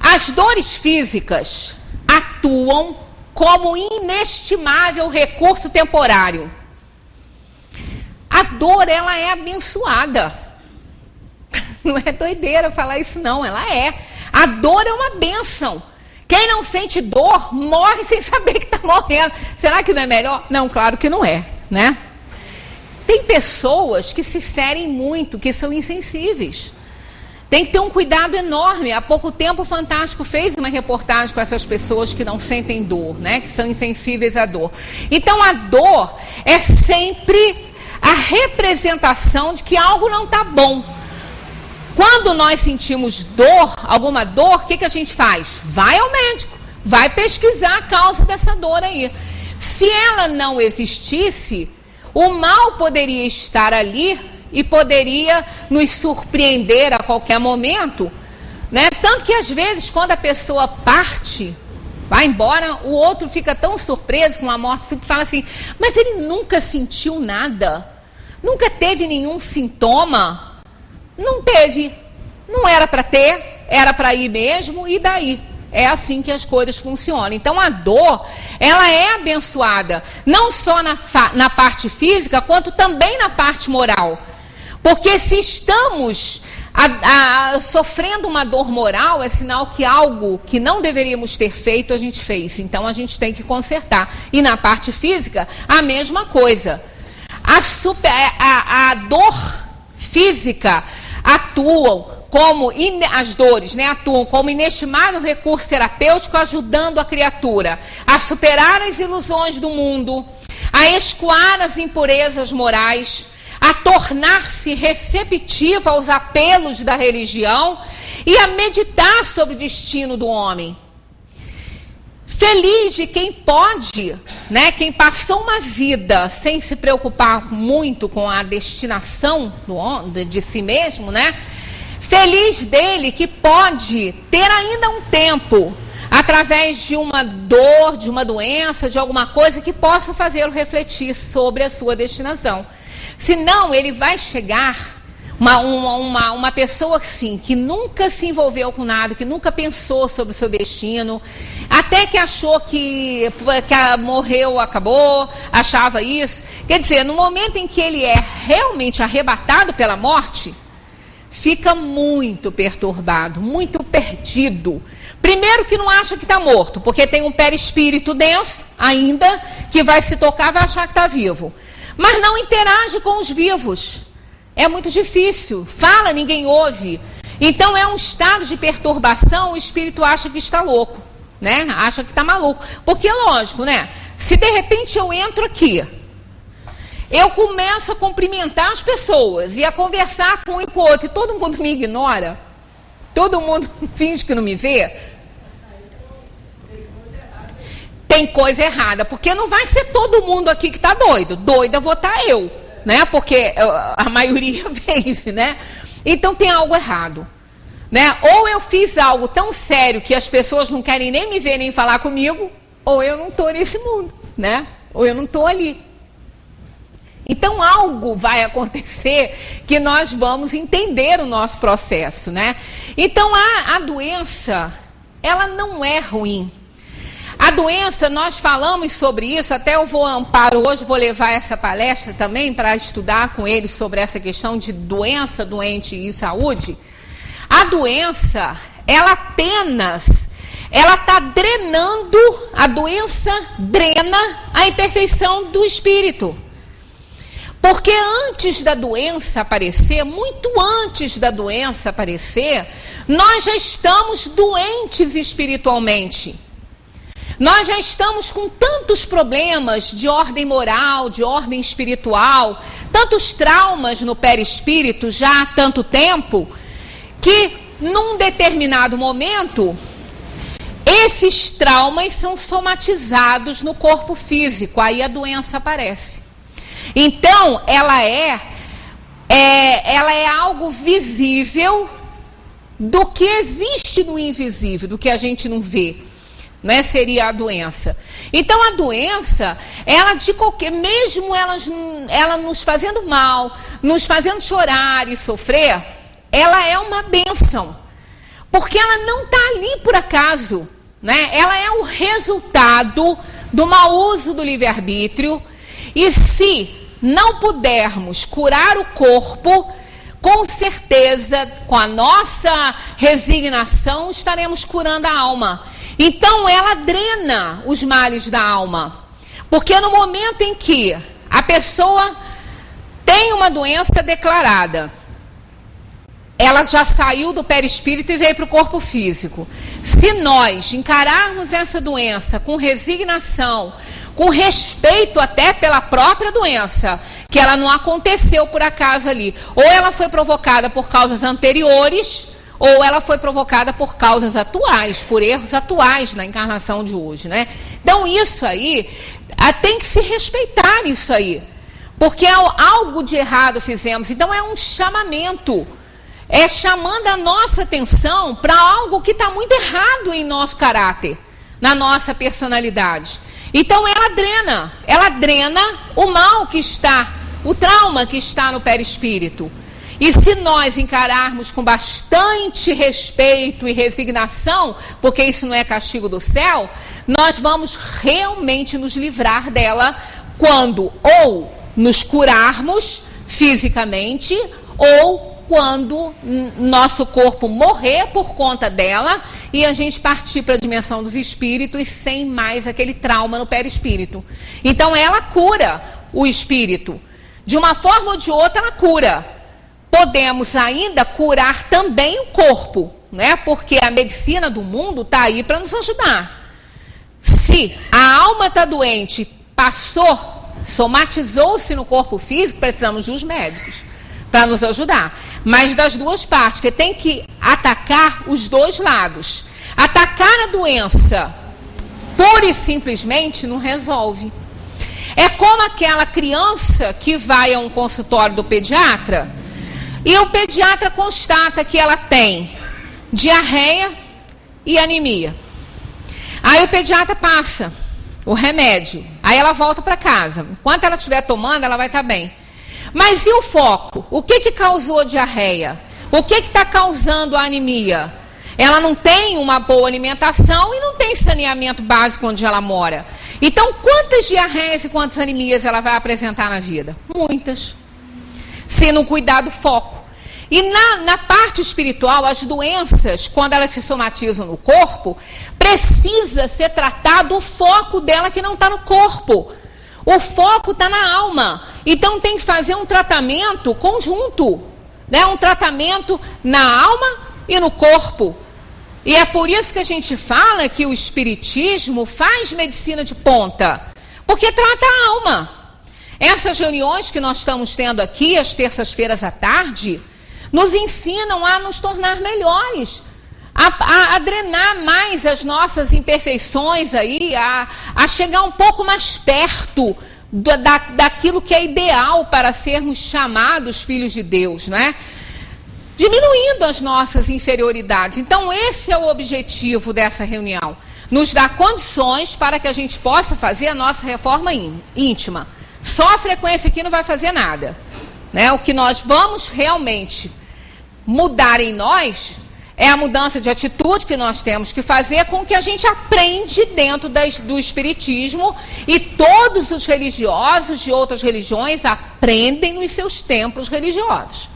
As dores físicas atuam como inestimável recurso temporário. A dor, ela é abençoada. Não é doideira falar isso não, ela é. A dor é uma bênção. Quem não sente dor, morre sem saber que está morrendo. Será que não é melhor? Não, claro que não é, né? Tem pessoas que se ferem muito, que são insensíveis. Tem que ter um cuidado enorme. Há pouco tempo o Fantástico fez uma reportagem com essas pessoas que não sentem dor, né? Que são insensíveis à dor. Então a dor é sempre a representação de que algo não está bom. Quando nós sentimos dor, alguma dor, o que a gente faz? Vai ao médico, vai pesquisar a causa dessa dor aí. Se ela não existisse, o mal poderia estar ali e poderia nos surpreender a qualquer momento, né? Tanto que às vezes quando a pessoa parte, vai embora, o outro fica tão surpreso com a morte, sempre fala assim, mas ele nunca sentiu nada, nunca teve nenhum sintoma, não teve, não era para ter, era para ir mesmo, e daí? É assim que as coisas funcionam. Então a dor, ela é abençoada, não só na parte física, quanto também na parte moral. Porque se estamos sofrendo uma dor moral, é sinal que algo que não deveríamos ter feito, a gente fez. Então, a gente tem que consertar. E na parte física, a mesma coisa. A dor física as dores, né, atuam como inestimável recurso terapêutico, ajudando a criatura a superar as ilusões do mundo, a escoar as impurezas morais, a tornar-se receptiva aos apelos da religião e a meditar sobre o destino do homem. Feliz de quem pode, né, quem passou uma vida sem se preocupar muito com a destinação de si mesmo, né? Feliz dele que pode ter ainda um tempo, através de uma dor, de uma doença, de alguma coisa que possa fazê-lo refletir sobre a sua destinação. Senão ele vai chegar, uma pessoa assim, que nunca se envolveu com nada, que nunca pensou sobre o seu destino, até que achou que morreu, acabou, achava isso. Quer dizer, no momento em que ele é realmente arrebatado pela morte, fica muito perturbado, muito perdido. Primeiro que não acha que está morto, porque tem um perispírito denso ainda, que vai se tocar, vai achar que está vivo. Mas não interage com os vivos. É muito difícil. Fala, ninguém ouve. Então é um estado de perturbação, o espírito acha que está louco, né? Acha que está maluco. Porque, lógico, né? Se de repente eu entro aqui, eu começo a cumprimentar as pessoas e a conversar com um e com o outro, e todo mundo me ignora, todo mundo finge que não me vê, tem coisa errada, porque não vai ser todo mundo aqui que está doido. Doida vou estar eu, né? Porque a maioria vence, né? Então tem algo errado, né? Ou eu fiz algo tão sério que as pessoas não querem nem me ver, nem falar comigo, ou eu não estou nesse mundo, né? Ou eu não estou ali. Então algo vai acontecer que nós vamos entender o nosso processo, né? Então a doença, ela não é ruim. A doença, nós falamos sobre isso, até eu vou Amparo hoje, vou levar essa palestra também para estudar com eles sobre essa questão de doença, doente e saúde. A doença, ela apenas, ela está drenando, a doença drena a imperfeição do espírito. Porque antes da doença aparecer, muito antes da doença aparecer, nós já estamos doentes espiritualmente. Nós já estamos com tantos problemas de ordem moral, de ordem espiritual, tantos traumas no perispírito já há tanto tempo, que num determinado momento, esses traumas são somatizados no corpo físico, aí a doença aparece. Então, ela é algo visível do que existe no invisível, do que a gente não vê, né? Seria a doença. Então, a doença, ela de qualquer, mesmo ela nos fazendo mal, nos fazendo chorar e sofrer, ela é uma bênção, porque ela não está ali por acaso, né? Ela é o resultado do mau uso do livre-arbítrio, e se não pudermos curar o corpo, com certeza, com a nossa resignação, estaremos curando a alma. Então, ela drena os males da alma. Porque no momento em que a pessoa tem uma doença declarada, ela já saiu do perispírito e veio para o corpo físico. Se nós encararmos essa doença com resignação, com respeito até pela própria doença, que ela não aconteceu por acaso ali, ou ela foi provocada por causas anteriores, ou ela foi provocada por causas atuais, por erros atuais na encarnação de hoje, né? Então isso aí, tem que se respeitar isso aí, porque algo de errado fizemos. Então é um chamamento, é chamando a nossa atenção para algo que está muito errado em nosso caráter, na nossa personalidade. Então ela drena o mal que está, o trauma que está no perispírito. E se nós encararmos com bastante respeito e resignação, porque isso não é castigo do céu, nós vamos realmente nos livrar dela quando ou nos curarmos fisicamente, ou quando nosso corpo morrer por conta dela e a gente partir para a dimensão dos espíritos sem mais aquele trauma no perispírito. Então ela cura o espírito. De uma forma ou de outra ela cura. Podemos ainda curar também o corpo, né? Porque a medicina do mundo está aí para nos ajudar. Se a alma está doente, somatizou-se no corpo físico, precisamos dos médicos para nos ajudar. Mas das duas partes, que tem que atacar os dois lados. Atacar a doença pura e simplesmente não resolve. É como aquela criança que vai a um consultório do pediatra e o pediatra constata que ela tem diarreia e anemia. Aí o pediatra passa o remédio, aí ela volta para casa. Enquanto ela estiver tomando, ela vai estar bem. Mas e o foco? O que causou a diarreia? O que está causando a anemia? Ela não tem uma boa alimentação e não tem saneamento básico onde ela mora. Então, quantas diarreias e quantas anemias ela vai apresentar na vida? Muitas. Se não cuidar do foco. E na parte espiritual, as doenças, quando elas se somatizam no corpo, precisa ser tratado o foco dela que não está no corpo. O foco está na alma. Então tem que fazer um tratamento conjunto, né? Um tratamento na alma e no corpo. E é por isso que a gente fala que o espiritismo faz medicina de ponta, porque trata a alma. Essas reuniões que nós estamos tendo aqui, às terças-feiras à tarde, nos ensinam a nos tornar melhores, a drenar mais as nossas imperfeições aí, a chegar um pouco mais perto daquilo que é ideal para sermos chamados filhos de Deus, né? Diminuindo as nossas inferioridades. Então esse é o objetivo dessa reunião, nos dar condições para que a gente possa fazer a nossa reforma íntima. Só a frequência aqui não vai fazer nada, né? O que nós vamos realmente mudar em nós é a mudança de atitude que nós temos que fazer com que a gente aprende dentro do espiritismo, e todos os religiosos de outras religiões aprendem nos seus templos religiosos.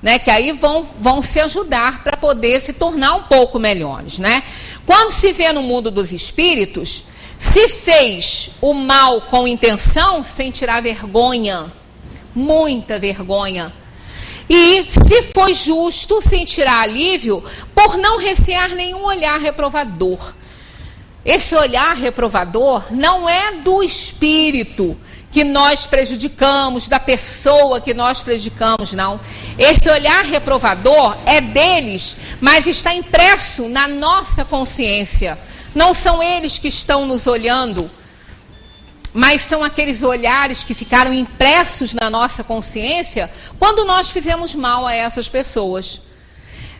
né? Que aí vão se ajudar para poder se tornar um pouco melhores, né? Quando se vê no mundo dos espíritos, se fez o mal com intenção, sem tirar vergonha, muita vergonha. E se foi justo, sem tirar alívio, por não recear nenhum olhar reprovador. Esse olhar reprovador não é do espírito que nós prejudicamos, da pessoa que nós prejudicamos, não. Esse olhar reprovador é deles, mas está impresso na nossa consciência. Não são eles que estão nos olhando, mas são aqueles olhares que ficaram impressos na nossa consciência quando nós fizemos mal a essas pessoas.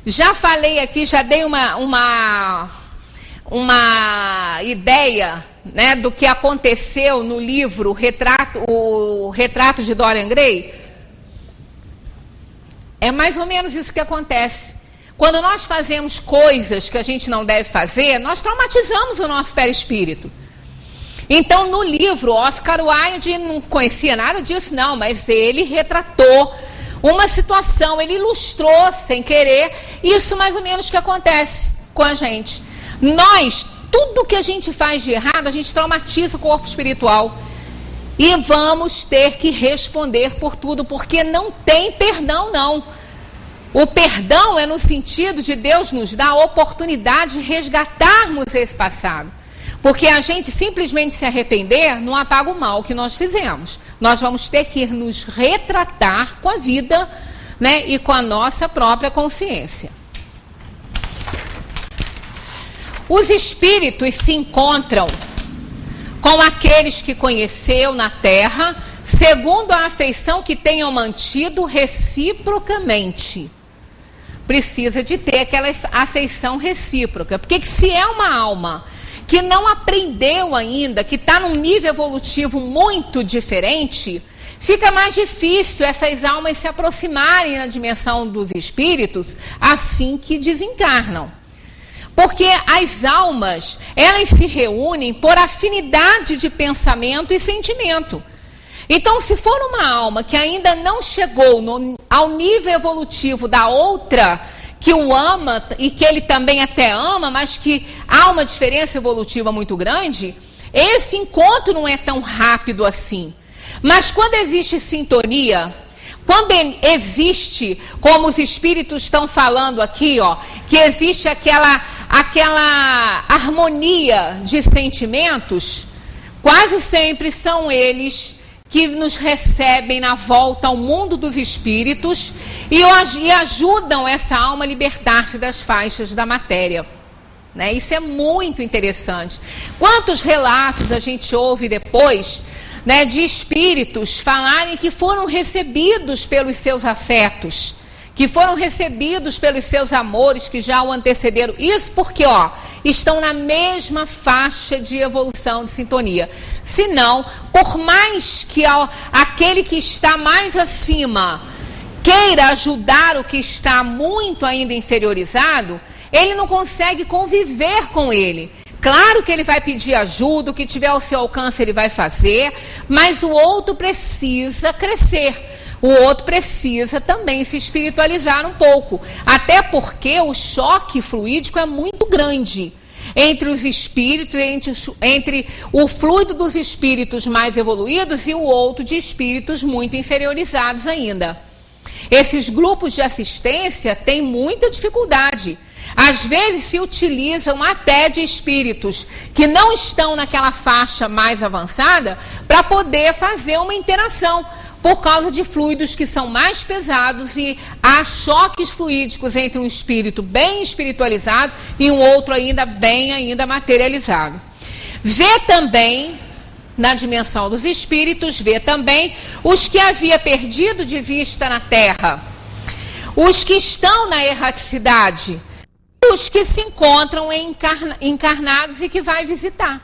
Já falei aqui, já dei uma ideia, né, do que aconteceu no livro o Retrato de Dorian Gray. É mais ou menos isso que acontece. Quando nós fazemos coisas que a gente não deve fazer, nós traumatizamos o nosso perispírito. Então, no livro, Oscar Wilde não conhecia nada disso, não, mas ele retratou uma situação, ele ilustrou, sem querer, isso mais ou menos que acontece com a gente. Nós, tudo que a gente faz de errado, a gente traumatiza o corpo espiritual. E vamos ter que responder por tudo, porque não tem perdão, não. O perdão é no sentido de Deus nos dar a oportunidade de resgatarmos esse passado. Porque a gente simplesmente se arrepender não apaga o mal que nós fizemos. Nós vamos ter que nos retratar com a vida, né, e com a nossa própria consciência. Os espíritos se encontram com aqueles que conheceu na terra, segundo a afeição que tenham mantido reciprocamente. Precisa de ter aquela afeição recíproca, porque se é uma alma que não aprendeu ainda, que está num nível evolutivo muito diferente, fica mais difícil essas almas se aproximarem na dimensão dos espíritos assim que desencarnam. Porque as almas, elas se reúnem por afinidade de pensamento e sentimento. Então, se for uma alma que ainda não chegou ao nível evolutivo da outra, que o ama e que ele também até ama, mas que há uma diferença evolutiva muito grande, esse encontro não é tão rápido assim. Mas quando existe sintonia, quando existe, como os espíritos estão falando aqui, ó, que existe aquela harmonia de sentimentos, quase sempre são eles que nos recebem na volta ao mundo dos espíritos e ajudam essa alma a libertar-se das faixas da matéria. Né? Isso é muito interessante. Quantos relatos a gente ouve depois, né, de espíritos falarem que foram recebidos pelos seus afetos, que foram recebidos pelos seus amores que já o antecederam. Isso porque, ó, estão na mesma faixa de evolução, de sintonia. Senão, por mais que aquele que está mais acima queira ajudar o que está muito ainda inferiorizado, ele não consegue conviver com ele. Claro que ele vai pedir ajuda, o que tiver ao seu alcance ele vai fazer, mas o outro precisa crescer. O outro precisa também se espiritualizar um pouco. Até porque o choque fluídico é muito grande entre os espíritos, entre o fluido dos espíritos mais evoluídos e o outro de espíritos muito inferiorizados ainda. Esses grupos de assistência têm muita dificuldade. Às vezes se utilizam até de espíritos que não estão naquela faixa mais avançada para poder fazer uma interação, por causa de fluidos que são mais pesados e há choques fluídicos entre um espírito bem espiritualizado e um outro ainda materializado. Vê também, na dimensão dos espíritos, vê também os que havia perdido de vista na Terra, os que estão na erraticidade, os que se encontram encarnados e que vai visitar.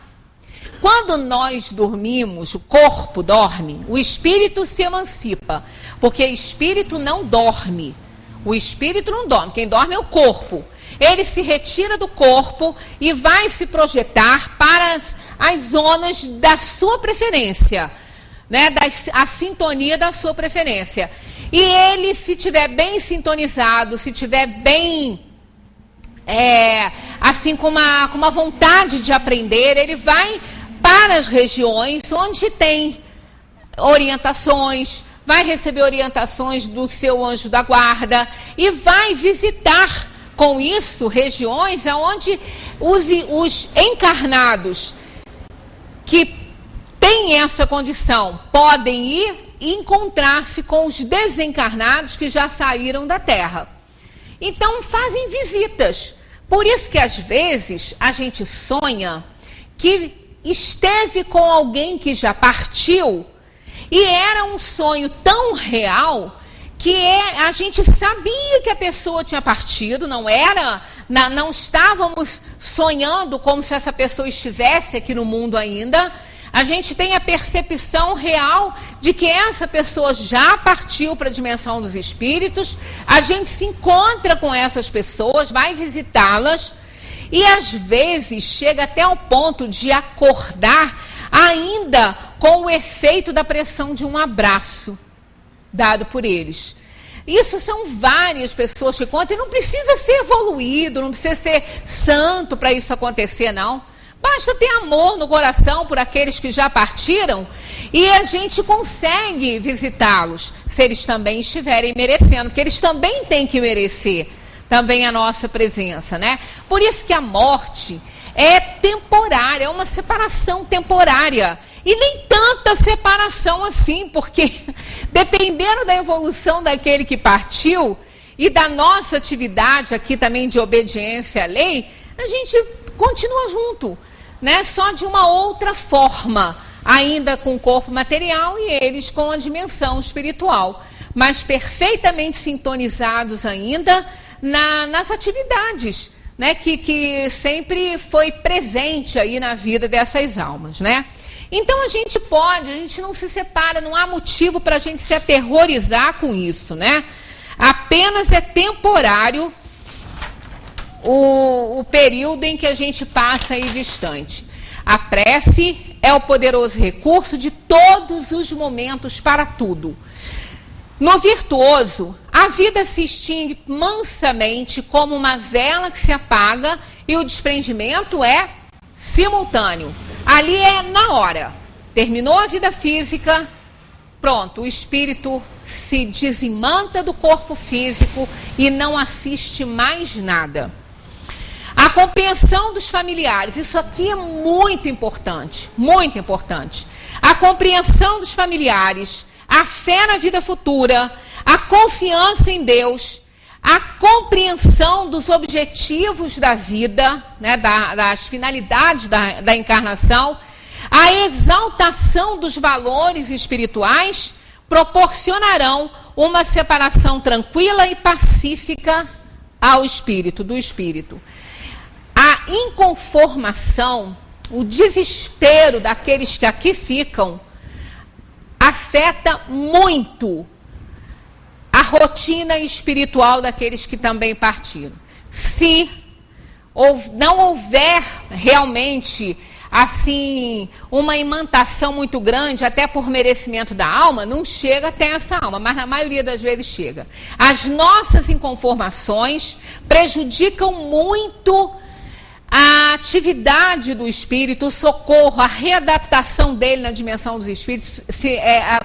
Quando nós dormimos, o corpo dorme, o espírito se emancipa, porque o espírito não dorme. O espírito não dorme, quem dorme é o corpo. Ele se retira do corpo e vai se projetar para as zonas da sua preferência, né? A sintonia da sua preferência. E ele, se tiver bem sintonizado, se tiver bem, assim, com uma vontade de aprender, ele vai para as regiões onde tem orientações, vai receber orientações do seu anjo da guarda e vai visitar, com isso, regiões onde os encarnados que têm essa condição podem ir e encontrar-se com os desencarnados que já saíram da Terra. Então, fazem visitas. Por isso que, às vezes, a gente sonha que esteve com alguém que já partiu e era um sonho tão real que a gente sabia que a pessoa tinha partido, não estávamos sonhando como se essa pessoa estivesse aqui no mundo ainda. A gente tem a percepção real de que essa pessoa já partiu para a dimensão dos espíritos, a gente se encontra com essas pessoas, vai visitá-las, e às vezes chega até ao ponto de acordar ainda com o efeito da pressão de um abraço dado por eles. Isso são várias pessoas que contam, e não precisa ser evoluído, não precisa ser santo para isso acontecer, não. Basta ter amor no coração por aqueles que já partiram e a gente consegue visitá-los, se eles também estiverem merecendo, porque eles também têm que merecer também a nossa presença, né? Por isso que a morte é temporária, é uma separação temporária. E nem tanta separação assim, porque dependendo da evolução daquele que partiu e da nossa atividade aqui também de obediência à lei, a gente continua junto, né? Só de uma outra forma, ainda com o corpo material e eles com a dimensão espiritual, mas perfeitamente sintonizados ainda nas atividades, né? Que sempre foi presente aí na vida dessas almas, né? Então a gente não se separa, não há motivo para a gente se aterrorizar com isso, né? Apenas é temporário o período em que a gente passa aí distante. A prece é o poderoso recurso de todos os momentos para tudo. No virtuoso, a vida se extingue mansamente como uma vela que se apaga e o desprendimento é simultâneo. Ali é na hora. Terminou a vida física, pronto, o espírito se desimanta do corpo físico e não assiste mais nada. A compreensão dos familiares, isso aqui é muito importante, muito importante. A compreensão dos familiares, a fé na vida futura, a confiança em Deus, a compreensão dos objetivos da vida, né, das finalidades da encarnação, a exaltação dos valores espirituais proporcionarão uma separação tranquila e pacífica ao espírito, do espírito. A inconformação, o desespero daqueles que aqui ficam, afeta muito a rotina espiritual daqueles que também partiram. Se não houver realmente assim uma imantação muito grande, até por merecimento da alma, não chega até essa alma, mas na maioria das vezes chega. As nossas inconformações prejudicam muito a atividade do espírito, o socorro, a readaptação dele na dimensão dos espíritos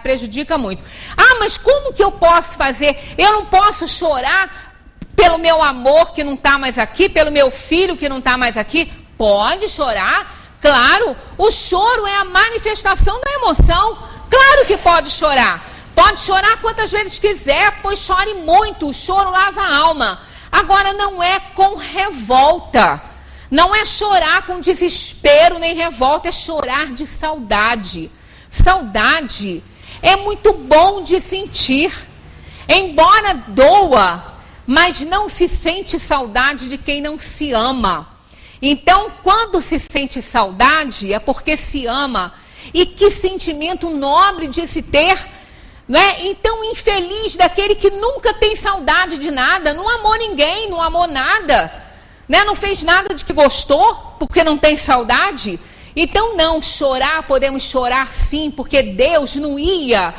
prejudica muito. Ah, mas como que eu posso fazer? Eu não posso chorar pelo meu amor que não está mais aqui, pelo meu filho que não está mais aqui? Pode chorar, claro. O choro é a manifestação da emoção. Claro que pode chorar. Pode chorar quantas vezes quiser, pois chore muito. O choro lava a alma. Agora, não é com revolta. Não é chorar com desespero nem revolta, é chorar de saudade. Saudade é muito bom de sentir. Embora doa, mas não se sente saudade de quem não se ama. Então, quando se sente saudade, é porque se ama. E que sentimento nobre de se ter, né? Então, infeliz daquele que nunca tem saudade de nada, não amou ninguém, não amou nada. Né? Não fez nada de que gostou, porque não tem saudade. Então não, chorar, podemos chorar sim, porque Deus não ia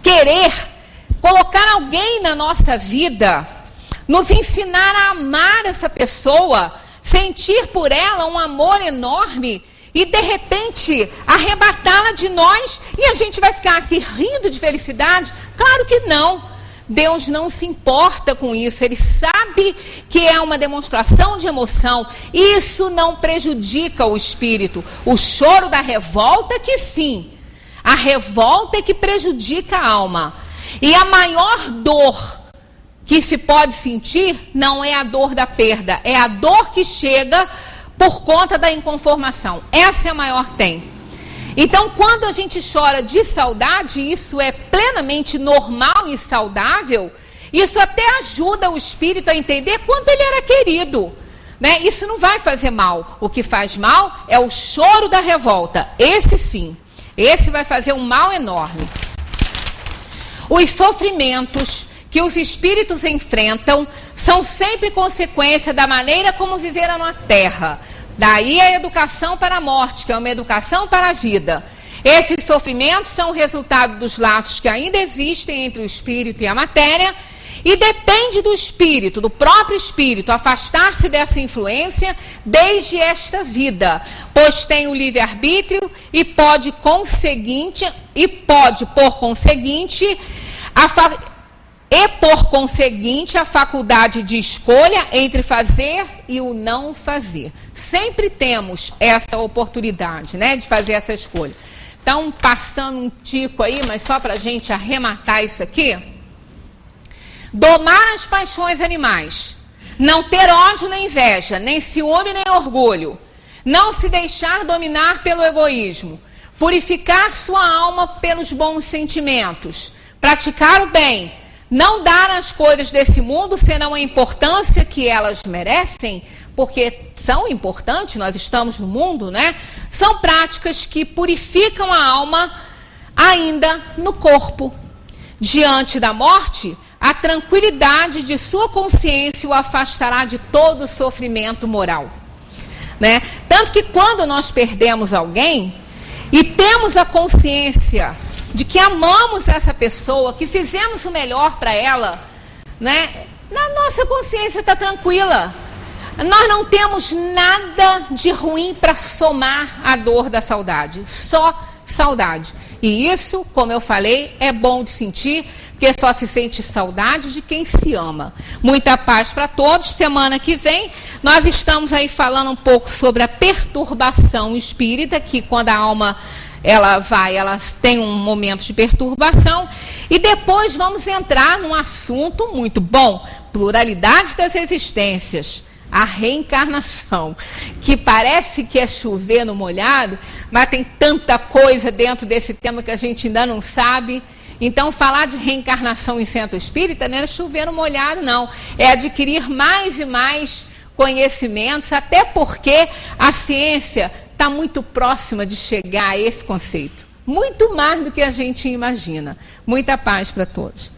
querer colocar alguém na nossa vida, nos ensinar a amar essa pessoa, sentir por ela um amor enorme e de repente arrebatá-la de nós e a gente vai ficar aqui rindo de felicidade? Claro que não. Deus não se importa com isso, Ele sabe que é uma demonstração de emoção. Isso não prejudica o espírito. O choro da revolta que sim, a revolta é que prejudica a alma. E a maior dor que se pode sentir não é a dor da perda, é a dor que chega por conta da inconformação. Essa é a maior que tem. Então, quando a gente chora de saudade, isso é plenamente normal e saudável, isso até ajuda o espírito a entender quanto ele era querido, né? Isso não vai fazer mal. O que faz mal é o choro da revolta. Esse sim, esse vai fazer um mal enorme. Os sofrimentos que os espíritos enfrentam são sempre consequência da maneira como viveram na Terra. Daí a educação para a morte, que é uma educação para a vida. Esses sofrimentos são o resultado dos laços que ainda existem entre o espírito e a matéria, e depende do espírito, do próprio espírito, afastar-se dessa influência desde esta vida, pois tem o livre-arbítrio e pode, por conseguinte, a faculdade de escolha entre fazer e o não fazer. Sempre temos essa oportunidade, né, de fazer essa escolha. Então, passando um tico aí, mas só para a gente arrematar isso aqui. Domar as paixões animais. Não ter ódio nem inveja, nem ciúme nem orgulho. Não se deixar dominar pelo egoísmo. Purificar sua alma pelos bons sentimentos. Praticar o bem. Não dar às coisas desse mundo senão a importância que elas merecem, porque são importantes, nós estamos no mundo, né? São práticas que purificam a alma ainda no corpo. Diante da morte, a tranquilidade de sua consciência o afastará de todo sofrimento moral, né? Tanto que quando nós perdemos alguém e temos a consciência de que amamos essa pessoa, que fizemos o melhor para ela, né? Na nossa consciência está tranquila. Nós não temos nada de ruim para somar a dor da saudade, só saudade. E isso, como eu falei, é bom de sentir, porque só se sente saudade de quem se ama. Muita paz para todos. Semana que vem, nós estamos aí falando um pouco sobre a perturbação espírita, que quando a alma ela tem um momento de perturbação, e depois vamos entrar num assunto muito bom, pluralidade das existências, a reencarnação, que parece que é chover no molhado, mas tem tanta coisa dentro desse tema que a gente ainda não sabe. Então, falar de reencarnação em centro espírita não é chover no molhado, não, é adquirir mais e mais conhecimentos, até porque a ciência está muito próxima de chegar a esse conceito. Muito mais do que a gente imagina. Muita paz para todos.